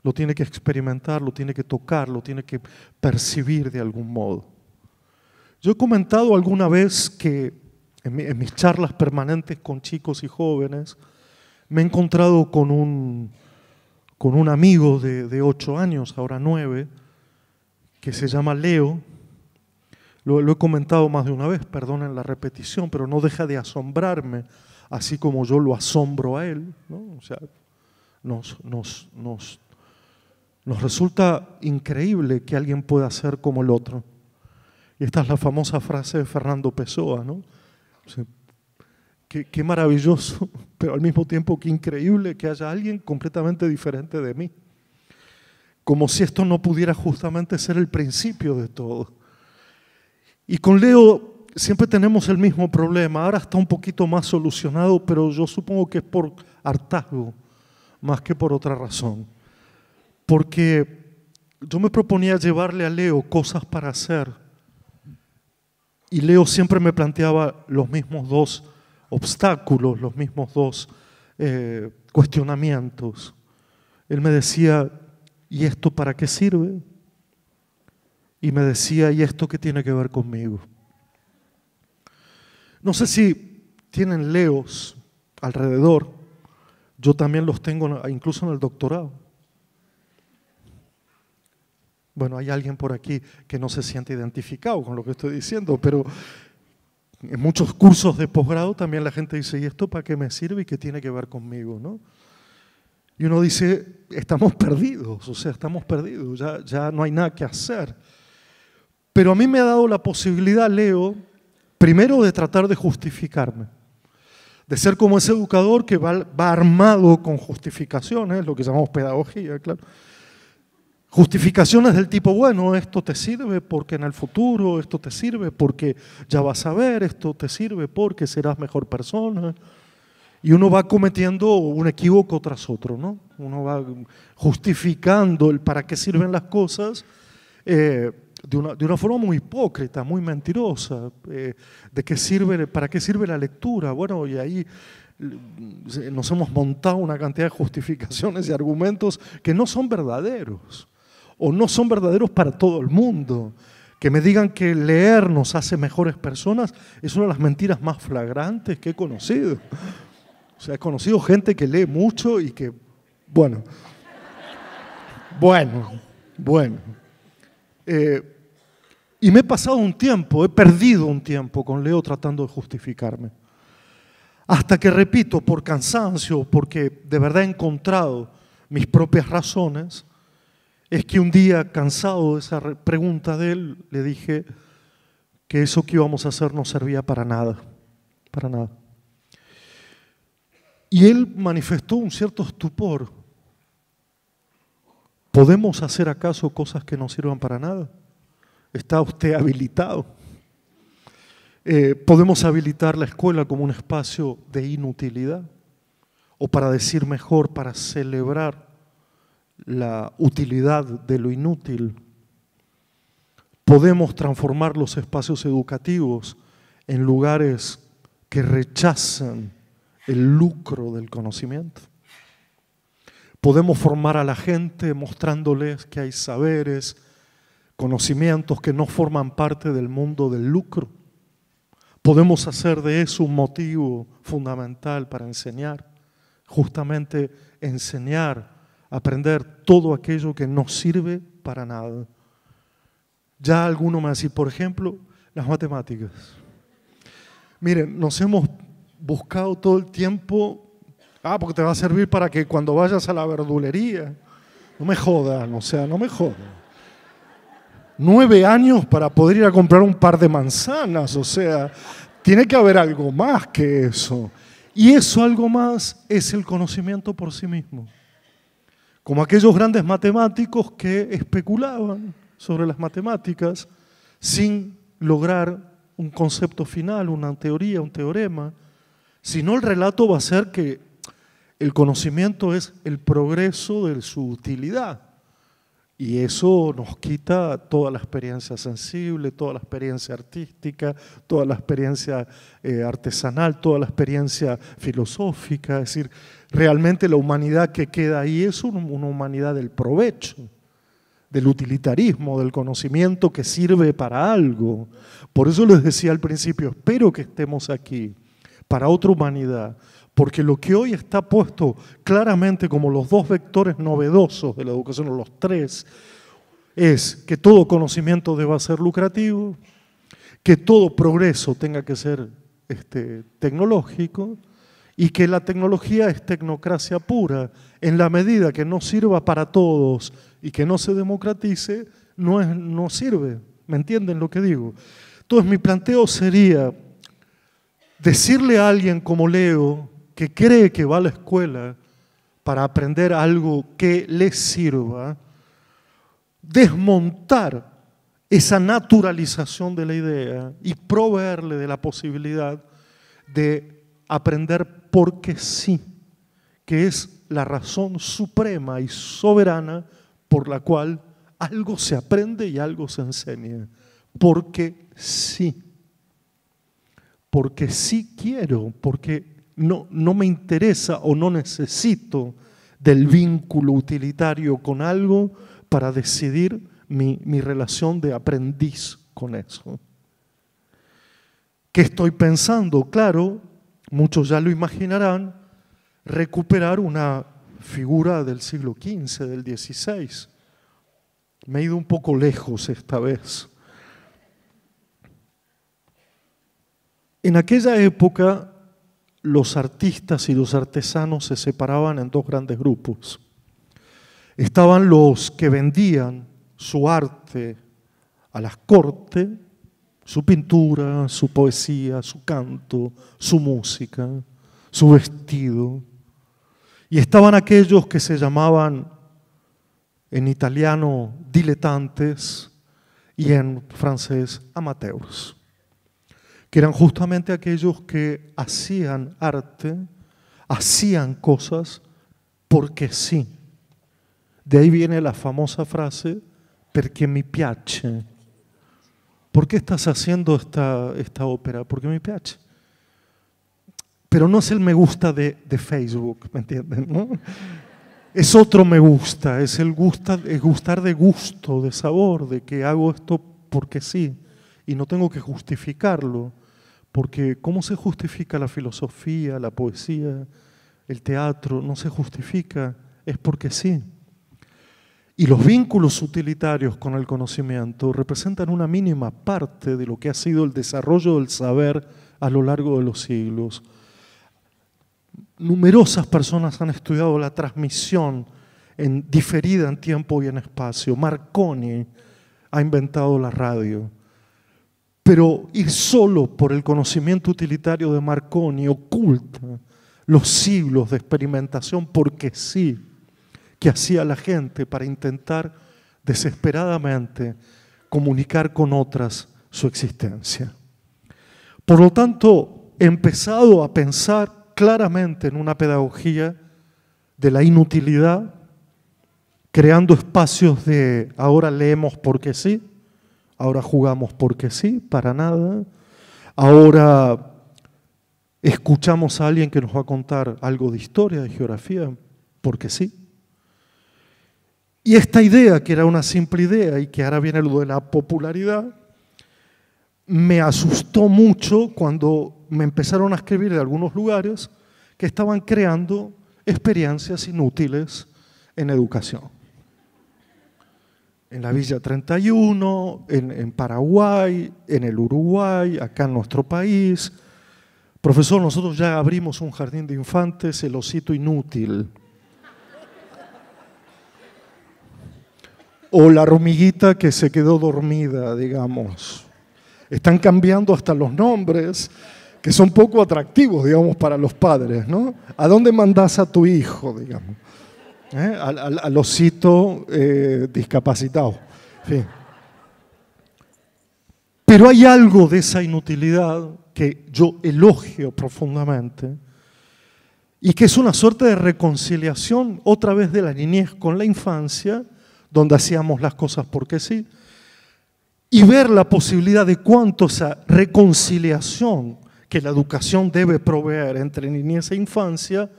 lo tiene que experimentar, lo tiene que tocar, lo tiene que percibir de algún modo. Yo he comentado alguna vez que en mis charlas permanentes con chicos y jóvenes me he encontrado con un amigo de 8 años, ahora 9, que se llama Leo. Lo he comentado más de una vez, perdonen la repetición, pero no deja de asombrarme, así como yo lo asombro a él, ¿no? O sea, nos resulta increíble que alguien pueda ser como el otro. Y esta es la famosa frase de Fernando Pessoa, ¿no? O sea, qué maravilloso, pero al mismo tiempo qué increíble que haya alguien completamente diferente de mí. Como si esto no pudiera justamente ser el principio de todo. Y con Leo siempre tenemos el mismo problema. Ahora está un poquito más solucionado, pero yo supongo que es por hartazgo, más que por otra razón. Porque yo me proponía llevarle a Leo cosas para hacer. Y Leo siempre me planteaba los mismos dos obstáculos, los mismos dos cuestionamientos. Él me decía, ¿y esto para qué sirve? Y me decía, ¿y esto qué tiene que ver conmigo? No sé si tienen Leos alrededor. Yo también los tengo incluso en el doctorado. Bueno, hay alguien por aquí que no se siente identificado con lo que estoy diciendo, pero en muchos cursos de posgrado también la gente dice, ¿y esto para qué me sirve y qué tiene que ver conmigo, ¿no? Y uno dice, estamos perdidos, o sea, estamos perdidos, ya no hay nada que hacer. Pero a mí me ha dado la posibilidad, Leo, primero de tratar de justificarme, de ser como ese educador que va armado con justificaciones, lo que llamamos pedagogía, claro. Justificaciones del tipo, bueno, esto te sirve porque en el futuro, esto te sirve porque ya vas a ver, esto te sirve porque serás mejor persona. Y uno va cometiendo un equívoco tras otro, ¿no? Uno va justificando el para qué sirven las cosas de una forma muy hipócrita, muy mentirosa. ¿Para qué sirve la lectura? Bueno, y ahí nos hemos montado una cantidad de justificaciones y argumentos que no son verdaderos. O no son verdaderos para todo el mundo. Que me digan que leer nos hace mejores personas es una de las mentiras más flagrantes que he conocido. O sea, he conocido gente que lee mucho y que, bueno. Y me he pasado un tiempo, he perdido un tiempo con Leo tratando de justificarme. Hasta que, repito, por cansancio, porque de verdad he encontrado mis propias razones, es que un día, cansado de esa pregunta de él, le dije que eso que íbamos a hacer no servía para nada, para nada. Y él manifestó un cierto estupor. ¿Podemos hacer acaso cosas que no sirvan para nada? ¿Está usted habilitado? ¿Podemos habilitar la escuela como un espacio de inutilidad? O para decir mejor, para celebrar la utilidad de lo inútil. Podemos transformar los espacios educativos en lugares que rechazan el lucro del conocimiento. Podemos formar a la gente mostrándoles que hay saberes, conocimientos que no forman parte del mundo del lucro. Podemos hacer de eso un motivo fundamental para enseñar, justamente enseñar, aprender todo aquello que no sirve para nada. Ya alguno me va a decir, por ejemplo, las matemáticas. Miren, nos hemos buscado todo el tiempo, porque te va a servir para que cuando vayas a la verdulería, no me jodan, o sea, no me jodan. 9 años para poder ir a comprar un par de manzanas, o sea, tiene que haber algo más que eso. Y eso algo más es el conocimiento por sí mismo. Como aquellos grandes matemáticos que especulaban sobre las matemáticas sin lograr un concepto final, una teoría, un teorema, sino el relato va a ser que el conocimiento es el progreso de su utilidad. Y eso nos quita toda la experiencia sensible, toda la experiencia artística, toda la experiencia artesanal, toda la experiencia filosófica. Es decir, realmente la humanidad que queda ahí es una humanidad del provecho, del utilitarismo, del conocimiento que sirve para algo. Por eso les decía al principio, espero que estemos aquí para otra humanidad, porque lo que hoy está puesto claramente como los 2 vectores novedosos de la educación, o los 3, es que todo conocimiento deba ser lucrativo, que todo progreso tenga que ser tecnológico y que la tecnología es tecnocracia pura. En la medida que no sirva para todos y que no se democratice, no sirve. ¿Me entienden lo que digo? Entonces mi planteo sería decirle a alguien como Leo, que cree que va a la escuela para aprender algo que le sirva, desmontar esa naturalización de la idea y proveerle de la posibilidad de aprender porque sí, que es la razón suprema y soberana por la cual algo se aprende y algo se enseña. Porque sí. Porque sí quiero, porque no me interesa o no necesito del vínculo utilitario con algo para decidir mi relación de aprendiz con eso. ¿Qué estoy pensando? Claro, muchos ya lo imaginarán, recuperar una figura del siglo XV, del XVI. Me he ido un poco lejos esta vez. En aquella época, los artistas y los artesanos se separaban en dos grandes grupos. Estaban los que vendían su arte a las cortes, su pintura, su poesía, su canto, su música, su vestido. Y estaban aquellos que se llamaban en italiano dilettantes y en francés amateurs, que eran justamente aquellos que hacían arte, hacían cosas porque sí. De ahí viene la famosa frase, perché mi piace. ¿Por qué estás haciendo esta ópera? Porque me piace. Pero no es el me gusta de Facebook, ¿me entienden? ¿No? Es otro me gusta, es gustar de gusto, de sabor, de que hago esto porque sí, y no tengo que justificarlo. Porque ¿cómo se justifica la filosofía, la poesía, el teatro? No se justifica, es porque sí. Y los vínculos utilitarios con el conocimiento representan una mínima parte de lo que ha sido el desarrollo del saber a lo largo de los siglos. Numerosas personas han estudiado la transmisión diferida en tiempo y en espacio. Marconi ha inventado la radio. Pero ir solo por el conocimiento utilitario de Marconi oculta los siglos de experimentación porque sí, que hacía la gente para intentar desesperadamente comunicar con otras su existencia. Por lo tanto, he empezado a pensar claramente en una pedagogía de la inutilidad, creando espacios de ahora leemos porque sí, ahora jugamos porque sí, para nada. Ahora escuchamos a alguien que nos va a contar algo de historia, de geografía, porque sí. Y esta idea, que era una simple idea y que ahora viene lo de la popularidad, me asustó mucho cuando me empezaron a escribir de algunos lugares que estaban creando experiencias inútiles en educación. En la Villa 31, en Paraguay, en el Uruguay, acá en nuestro país. Profesor, nosotros ya abrimos un jardín de infantes, el Osito Inútil. O la hormiguita que se quedó dormida, digamos. Están cambiando hasta los nombres, que son poco atractivos, digamos, para los padres, ¿no? ¿A dónde mandás a tu hijo, digamos? Al osito discapacitado. En fin. Pero hay algo de esa inutilidad que yo elogio profundamente y que es una suerte de reconciliación otra vez de la niñez con la infancia, donde hacíamos las cosas porque sí, y ver la posibilidad de cuánto esa reconciliación que la educación debe proveer entre niñez e infancia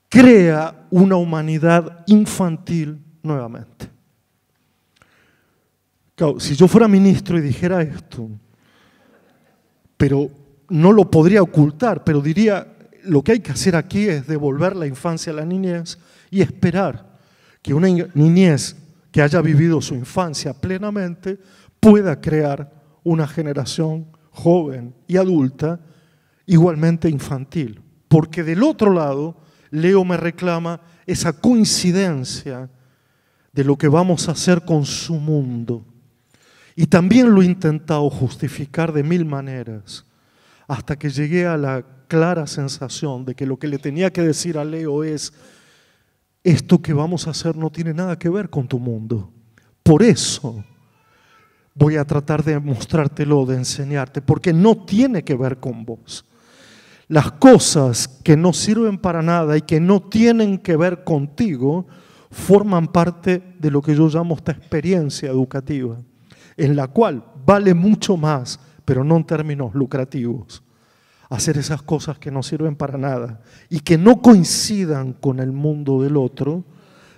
crea una humanidad infantil nuevamente. Claro, si yo fuera ministro y dijera esto, pero no lo podría ocultar, pero diría, lo que hay que hacer aquí es devolver la infancia a la niñez y esperar que una niñez que haya vivido su infancia plenamente pueda crear una generación joven y adulta igualmente infantil. Porque del otro lado, Leo me reclama esa coincidencia de lo que vamos a hacer con su mundo. Y también lo he intentado justificar de mil maneras, hasta que llegué a la clara sensación de que lo que le tenía que decir a Leo es: esto que vamos a hacer no tiene nada que ver con tu mundo. Por eso voy a tratar de mostrártelo, de enseñarte, porque no tiene que ver con vos. Las cosas que no sirven para nada y que no tienen que ver contigo forman parte de lo que yo llamo esta experiencia educativa, en la cual vale mucho más, pero no en términos lucrativos, hacer esas cosas que no sirven para nada y que no coincidan con el mundo del otro,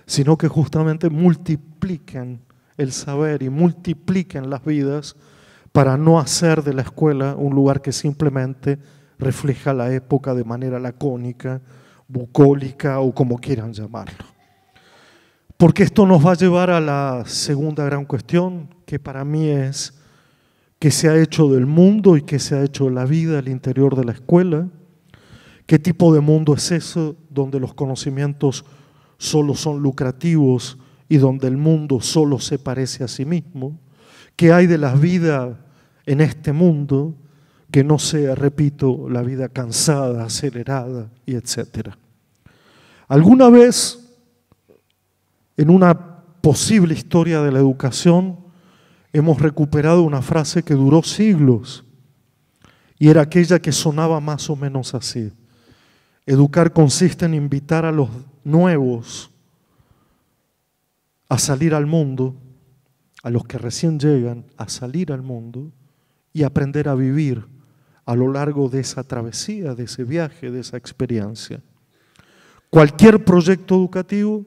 sino que justamente multipliquen el saber y multipliquen las vidas, para no hacer de la escuela un lugar que simplemente refleja la época de manera lacónica, bucólica o como quieran llamarlo. Porque esto nos va a llevar a la segunda gran cuestión, que para mí es: ¿qué se ha hecho del mundo y qué se ha hecho de la vida al interior de la escuela? ¿Qué tipo de mundo es eso donde los conocimientos solo son lucrativos y donde el mundo solo se parece a sí mismo? ¿Qué hay de la vida en este mundo que no sea, repito, la vida cansada, acelerada y etcétera? Alguna vez, en una posible historia de la educación, hemos recuperado una frase que duró siglos y era aquella que sonaba más o menos así: educar consiste en invitar a los nuevos a salir al mundo, a los que recién llegan a salir al mundo y aprender a vivir a lo largo de esa travesía, de ese viaje, de esa experiencia. Cualquier proyecto educativo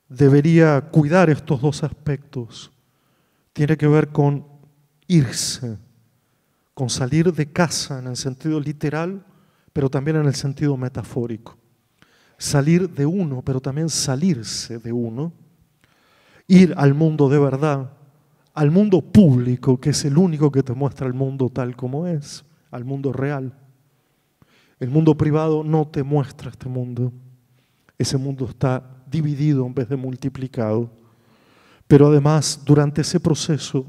debería cuidar estos dos aspectos. Tiene que ver con irse, con salir de casa en el sentido literal, pero también en el sentido metafórico. Salir de uno, pero también salirse de uno. Ir al mundo de verdad, al mundo público, que es el único que te muestra el mundo tal como es, al mundo real. El mundo privado no te muestra este mundo. Ese mundo está dividido en vez de multiplicado. Pero además, durante ese proceso,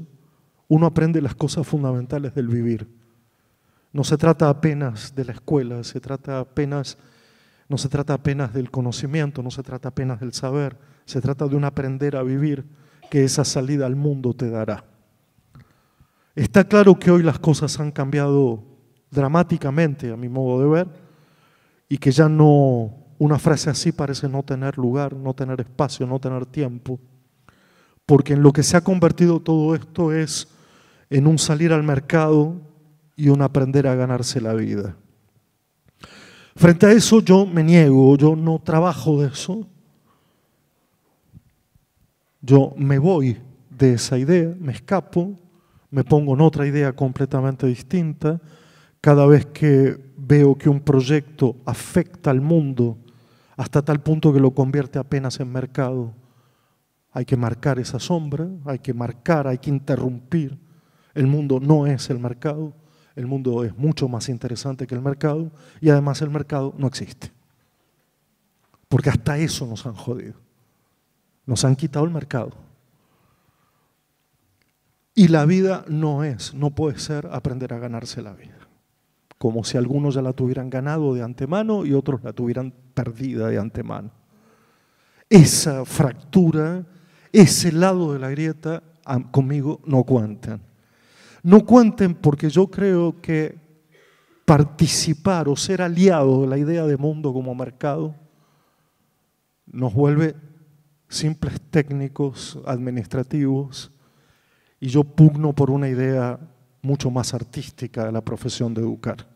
uno aprende las cosas fundamentales del vivir. No se trata apenas de la escuela, no se trata apenas del conocimiento, no se trata apenas del saber, se trata de un aprender a vivir que esa salida al mundo te dará. Está claro que hoy las cosas han cambiado dramáticamente, a mi modo de ver, y que ya no, una frase así parece no tener lugar, no tener espacio, no tener tiempo, porque en lo que se ha convertido todo esto es en un salir al mercado y un aprender a ganarse la vida. Frente a eso yo me niego, yo no trabajo de eso. Yo me voy de esa idea, me escapo, me pongo en otra idea completamente distinta. Cada vez que veo que un proyecto afecta al mundo hasta tal punto que lo convierte apenas en mercado, hay que marcar esa sombra, hay que interrumpir. El mundo no es el mercado, el mundo es mucho más interesante que el mercado y además el mercado no existe. Porque hasta eso nos han jodido. Nos han quitado el mercado. Y la vida no puede ser aprender a ganarse la vida. Como si algunos ya la tuvieran ganado de antemano y otros la tuvieran perdida de antemano. Esa fractura, ese lado de la grieta, conmigo no cuenten. No cuenten porque yo creo que participar o ser aliado de la idea de mundo como mercado nos vuelve simples técnicos administrativos y yo pugno por una idea mucho más artística de la profesión de educar.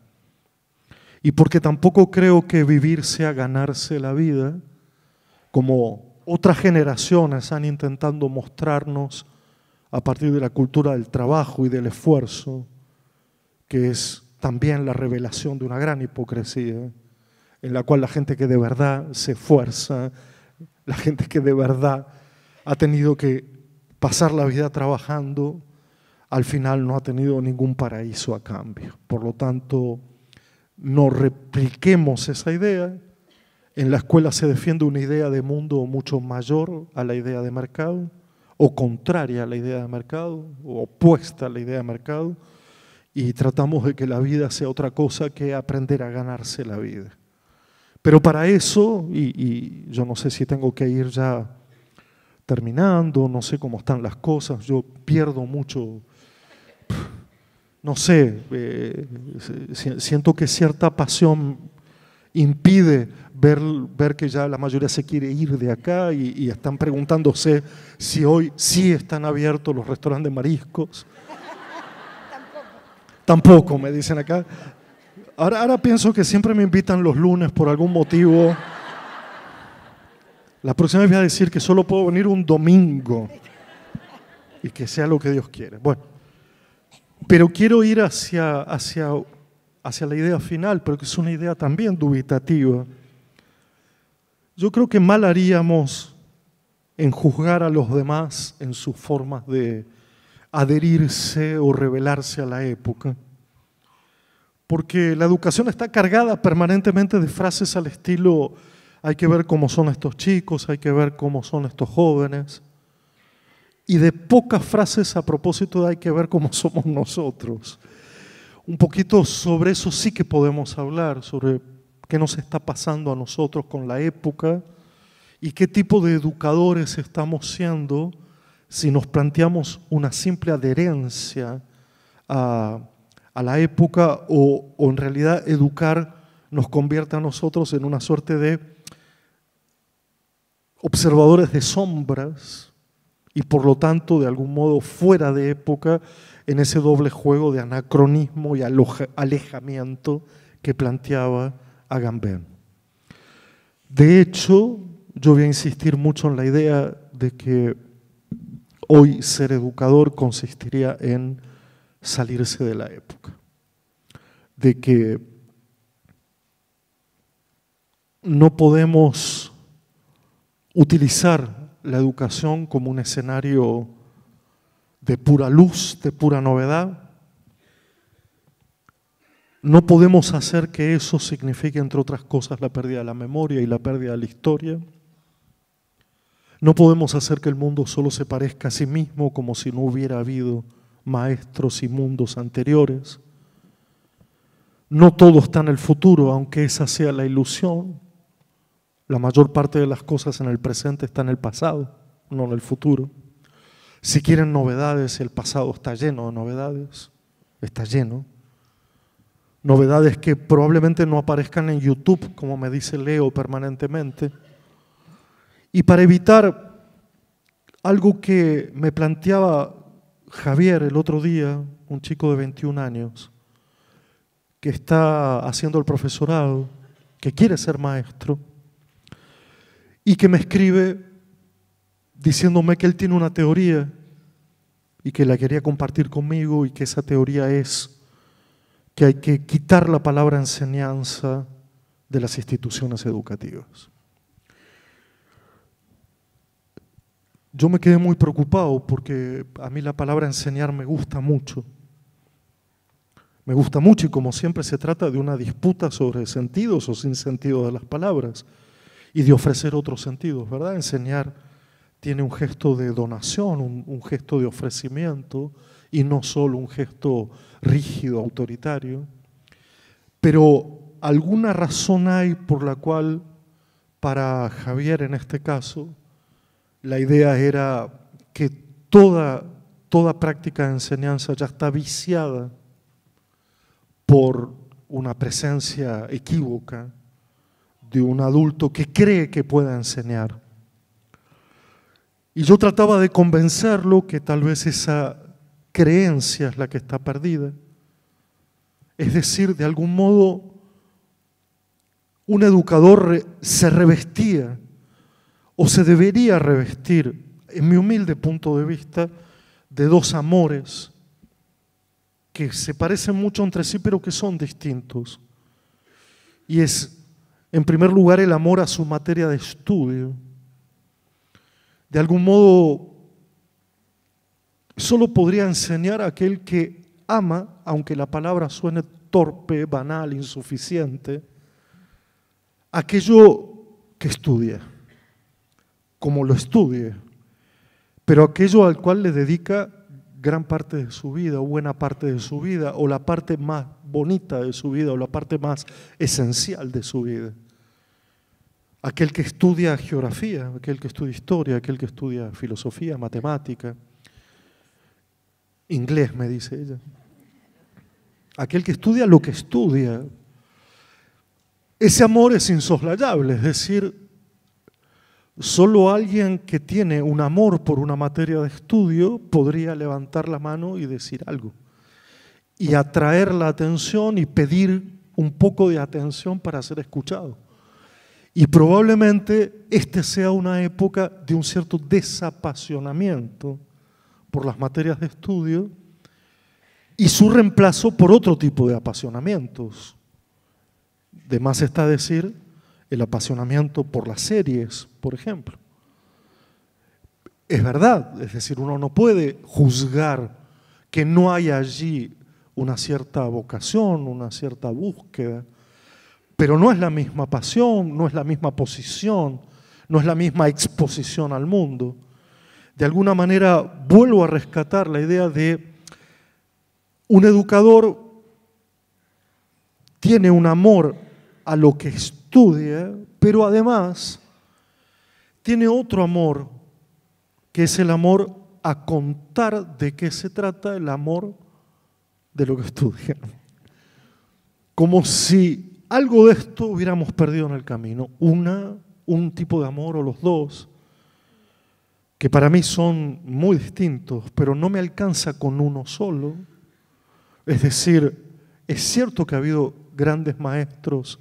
Y porque tampoco creo que vivir sea ganarse la vida, como otras generaciones han intentado mostrarnos a partir de la cultura del trabajo y del esfuerzo, que es también la revelación de una gran hipocresía, en la cual la gente que de verdad se esfuerza, la gente que de verdad ha tenido que pasar la vida trabajando, al final no ha tenido ningún paraíso a cambio. Por lo tanto, no repliquemos esa idea. En la escuela se defiende una idea de mundo mucho mayor a la idea de mercado, o contraria a la idea de mercado, o opuesta a la idea de mercado, y tratamos de que la vida sea otra cosa que aprender a ganarse la vida. Pero para eso, y yo no sé si tengo que ir ya terminando, no sé cómo están las cosas, yo pierdo mucho, no sé, siento que cierta pasión impide ver que ya la mayoría se quiere ir de acá y están preguntándose si hoy sí están abiertos los restaurantes de mariscos. Tampoco, me dicen acá. Ahora pienso que siempre me invitan los lunes por algún motivo. La próxima vez voy a decir que solo puedo venir un domingo y que sea lo que Dios quiere. Bueno, pero quiero ir hacia la idea final, pero que es una idea también dubitativa. Yo creo que mal haríamos en juzgar a los demás en sus formas de adherirse o rebelarse a la época, porque la educación está cargada permanentemente de frases al estilo hay que ver cómo son estos chicos, hay que ver cómo son estos jóvenes, y de pocas frases a propósito de hay que ver cómo somos nosotros. Un poquito sobre eso sí que podemos hablar, sobre qué nos está pasando a nosotros con la época y qué tipo de educadores estamos siendo si nos planteamos una simple adherencia a la época o en realidad educar nos convierte a nosotros en una suerte de observadores de sombras y por lo tanto de algún modo fuera de época en ese doble juego de anacronismo y alejamiento que planteaba Agamben. De hecho, yo voy a insistir mucho en la idea de que hoy ser educador consistiría en salirse de la época, de que no podemos utilizar la educación como un escenario de pura luz, de pura novedad. No podemos hacer que eso signifique, entre otras cosas, la pérdida de la memoria y la pérdida de la historia. No podemos hacer que el mundo solo se parezca a sí mismo como si no hubiera habido maestros y mundos anteriores. No todo está en el futuro, aunque esa sea la ilusión. La mayor parte de las cosas en el presente está en el pasado, no en el futuro. Si quieren novedades, el pasado está lleno de novedades, está lleno. Novedades que probablemente no aparezcan en YouTube, como me dice Leo permanentemente. Y para evitar algo que me planteaba Javier el otro día, un chico de 21 años, que está haciendo el profesorado, que quiere ser maestro, y que me escribe diciéndome que él tiene una teoría y que la quería compartir conmigo y que esa teoría es que hay que quitar la palabra enseñanza de las instituciones educativas. Yo me quedé muy preocupado porque a mí la palabra enseñar me gusta mucho. Me gusta mucho y como siempre se trata de una disputa sobre sentidos o sin sentido de las palabras y de ofrecer otros sentidos, ¿verdad? Enseñar tiene un gesto de donación, un gesto de ofrecimiento y no solo un gesto rígido, autoritario. Pero alguna razón hay por la cual para Javier en este caso la idea era que toda práctica de enseñanza ya está viciada por una presencia equívoca de un adulto que cree que pueda enseñar. Y yo trataba de convencerlo que tal vez esa creencia es la que está perdida. Es decir, de algún modo, un educador se revestía o se debería revestir, en mi humilde punto de vista, de dos amores que se parecen mucho entre sí, pero que son distintos. Y es, en primer lugar, el amor a su materia de estudio. De algún modo, solo podría enseñar a aquel que ama, aunque la palabra suene torpe, banal, insuficiente, aquello que estudia, como lo estudie, pero aquello al cual le dedica gran parte de su vida, o buena parte de su vida, o la parte más bonita de su vida, o la parte más esencial de su vida. Aquel que estudia geografía, aquel que estudia historia, aquel que estudia filosofía, matemática, inglés, me dice ella. Aquel que estudia lo que estudia. Ese amor es insoslayable, es decir, solo alguien que tiene un amor por una materia de estudio podría levantar la mano y decir algo, y atraer la atención y pedir un poco de atención para ser escuchado. Y probablemente sea una época de un cierto desapasionamiento por las materias de estudio y su reemplazo por otro tipo de apasionamientos. De más está decir el apasionamiento por las series, por ejemplo. Es verdad, es decir, uno no puede juzgar que no hay allí una cierta vocación, una cierta búsqueda, pero no es la misma pasión, no es la misma posición, no es la misma exposición al mundo. De alguna manera vuelvo a rescatar la idea de un educador tiene un amor a lo que estudia, pero además tiene otro amor, que es el amor a contar de qué se trata el amor de lo que estudia. Como si algo de esto hubiéramos perdido en el camino, un tipo de amor o los dos, que para mí son muy distintos, pero no me alcanza con uno solo. Es decir, es cierto que ha habido grandes maestros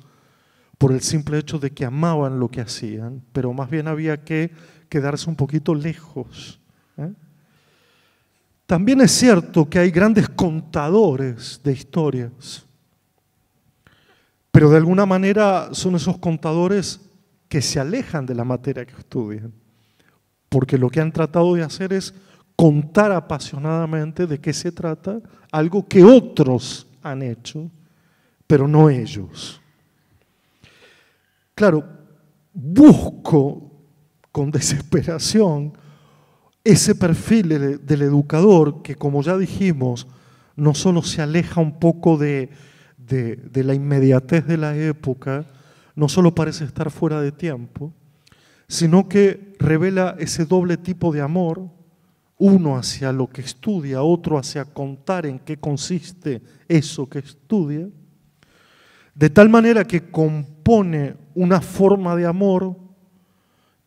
por el simple hecho de que amaban lo que hacían, pero más bien había que quedarse un poquito lejos. También es cierto que hay grandes contadores de historias, pero de alguna manera son esos contadores que se alejan de la materia que estudian, porque lo que han tratado de hacer es contar apasionadamente de qué se trata, algo que otros han hecho, pero no ellos. Claro, busco con desesperación ese perfil del educador que, como ya dijimos, no solo se aleja un poco de la inmediatez de la época, no solo parece estar fuera de tiempo, sino que revela ese doble tipo de amor, uno hacia lo que estudia, otro hacia contar en qué consiste eso que estudia, de tal manera que compone una forma de amor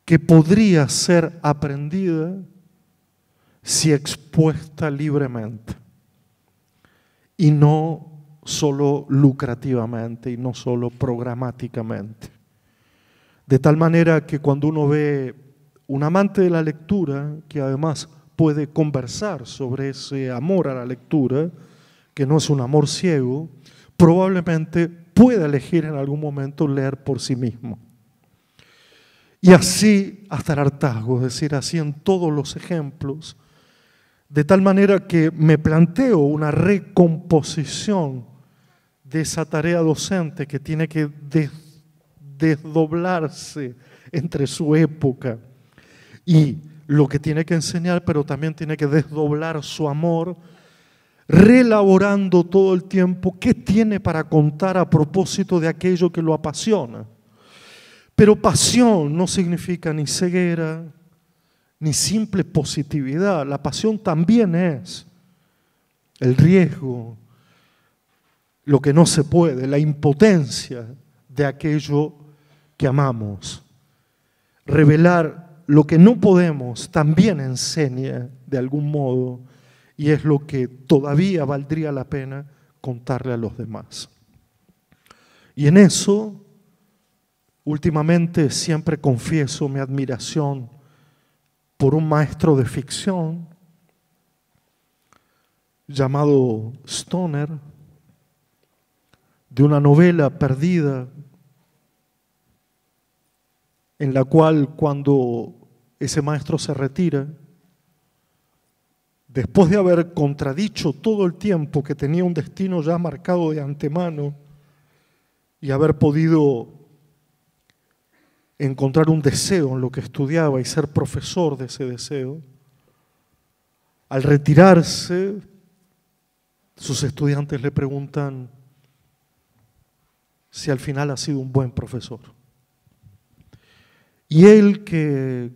que podría ser aprendida si expuesta libremente y no solo lucrativamente y no solo programáticamente. De tal manera que cuando uno ve un amante de la lectura, que además puede conversar sobre ese amor a la lectura, que no es un amor ciego, probablemente pueda elegir en algún momento leer por sí mismo. Y así hasta el hartazgo, es decir, así en todos los ejemplos, de tal manera que me planteo una recomposición de esa tarea docente que tiene que desdoblarse entre su época y lo que tiene que enseñar, pero también tiene que desdoblar su amor, reelaborando todo el tiempo qué tiene para contar a propósito de aquello que lo apasiona. Pero pasión no significa ni ceguera, ni simple positividad. La pasión también es el riesgo, lo que no se puede, la impotencia de aquello que amamos. Revelar lo que no podemos también enseña de algún modo, y es lo que todavía valdría la pena contarle a los demás. Y en eso, últimamente siempre confieso mi admiración por un maestro de ficción llamado Stoner, de una novela perdida, en la cual cuando ese maestro se retira, después de haber contradicho todo el tiempo que tenía un destino ya marcado de antemano y haber podido encontrar un deseo en lo que estudiaba y ser profesor de ese deseo, al retirarse, sus estudiantes le preguntan si al final ha sido un buen profesor. Y él, que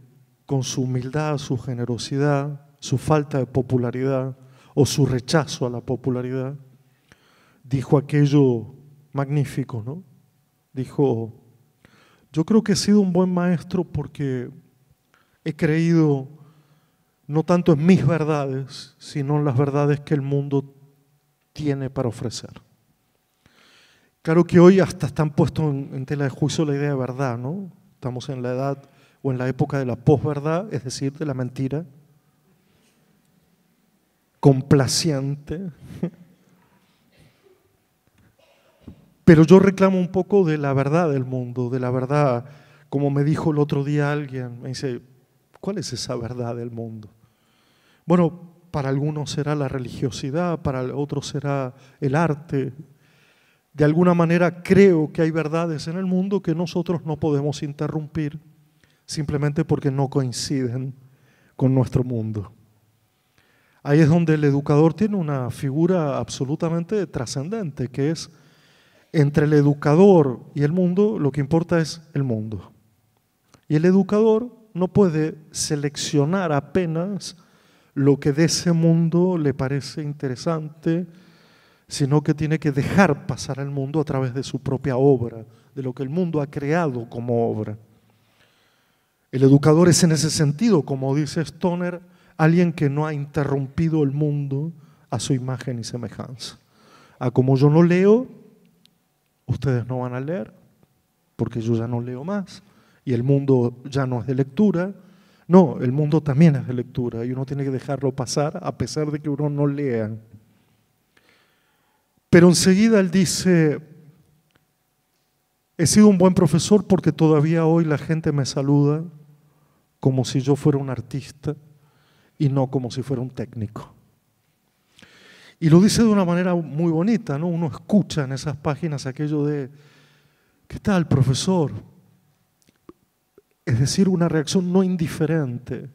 con su humildad, su generosidad, su falta de popularidad o su rechazo a la popularidad, dijo aquello magnífico, ¿no? Dijo: yo creo que he sido un buen maestro porque he creído no tanto en mis verdades, sino en las verdades que el mundo tiene para ofrecer. Claro que hoy hasta están puestos en tela de juicio la idea de verdad, ¿no? Estamos en la edad o en la época de la posverdad, es decir, de la mentira complaciente. Pero yo reclamo un poco de la verdad del mundo, de la verdad, como me dijo el otro día alguien, me dice: ¿cuál es esa verdad del mundo? Bueno, para algunos será la religiosidad, para otros será el arte. De alguna manera creo que hay verdades en el mundo que nosotros no podemos interrumpir simplemente porque no coinciden con nuestro mundo. Ahí es donde el educador tiene una figura absolutamente trascendente, que es: entre el educador y el mundo, lo que importa es el mundo. Y el educador no puede seleccionar apenas lo que de ese mundo le parece interesante, sino que tiene que dejar pasar el mundo a través de su propia obra, de lo que el mundo ha creado como obra. El educador es en ese sentido, como dice Stoner, alguien que no ha interrumpido el mundo a su imagen y semejanza. Como yo no leo, ustedes no van a leer, porque yo ya no leo más, y el mundo ya no es de lectura. No, el mundo también es de lectura, y uno tiene que dejarlo pasar a pesar de que uno no lea. Pero enseguida él dice: he sido un buen profesor porque todavía hoy la gente me saluda como si yo fuera un artista y no como si fuera un técnico. Y lo dice de una manera muy bonita, ¿no? Uno escucha en esas páginas aquello de: ¿qué tal, profesor? Es decir, una reacción no indiferente,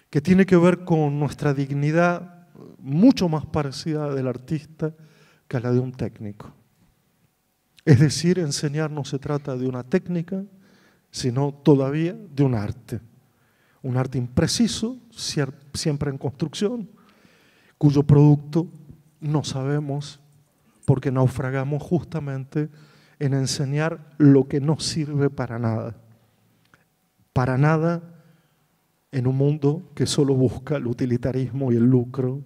que tiene que ver con nuestra dignidad mucho más parecida del artista que a la de un técnico. Es decir, enseñar no se trata de una técnica, sino todavía de un arte impreciso, siempre en construcción, cuyo producto no sabemos porque naufragamos justamente en enseñar lo que no sirve para nada en un mundo que solo busca el utilitarismo y el lucro,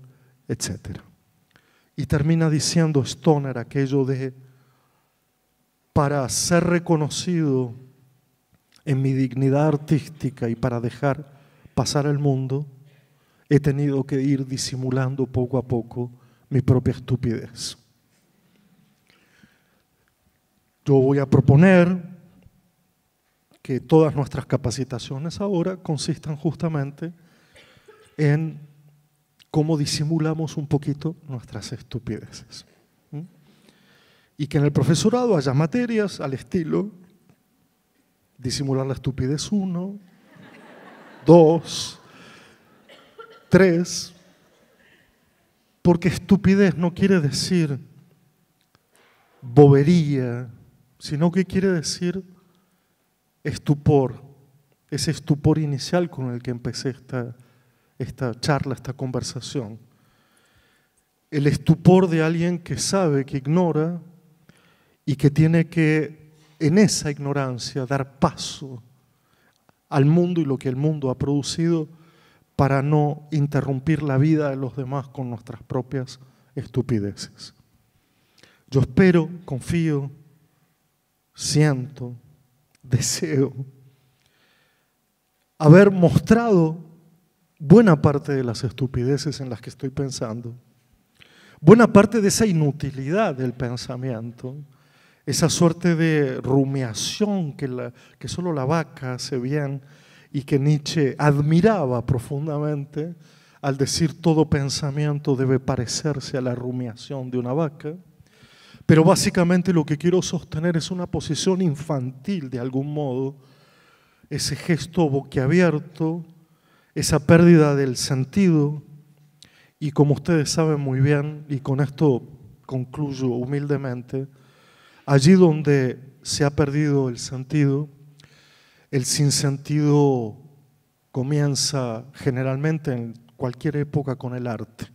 etc. Y termina diciendo Stoner aquello de: para ser reconocido en mi dignidad artística y para dejar pasar el mundo, he tenido que ir disimulando poco a poco mi propia estupidez. Yo voy a proponer que todas nuestras capacitaciones ahora consistan justamente en cómo disimulamos un poquito nuestras estupideces. Y que en el profesorado haya materias al estilo: disimular la estupidez 1, 2, 3, porque estupidez no quiere decir bobería, sino que quiere decir estupor, ese estupor inicial con el que empecé esta charla, esta conversación. El estupor de alguien que sabe, que ignora y que tiene que, en esa ignorancia, dar paso al mundo y lo que el mundo ha producido para no interrumpir la vida de los demás con nuestras propias estupideces. Yo espero, confío, siento, deseo haber mostrado buena parte de las estupideces en las que estoy pensando, buena parte de esa inutilidad del pensamiento, esa suerte de rumiación que solo la vaca hace bien y que Nietzsche admiraba profundamente, al decir todo pensamiento debe parecerse a la rumiación de una vaca, pero básicamente lo que quiero sostener es una posición infantil de algún modo, ese gesto boquiabierto, esa pérdida del sentido, y como ustedes saben muy bien, y con esto concluyo humildemente, allí donde se ha perdido el sentido, el sinsentido comienza generalmente en cualquier época con el arte.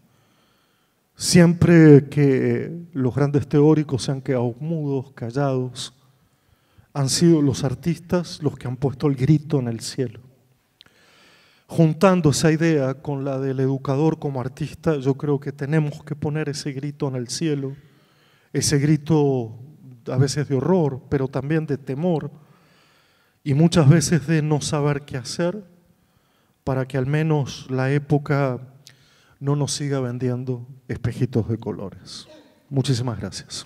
Siempre que los grandes teóricos se han quedado mudos, callados, han sido los artistas los que han puesto el grito en el cielo. Juntando esa idea con la del educador como artista, yo creo que tenemos que poner ese grito en el cielo, ese grito a veces de horror, pero también de temor y muchas veces de no saber qué hacer para que al menos la época no nos siga vendiendo espejitos de colores. Muchísimas gracias.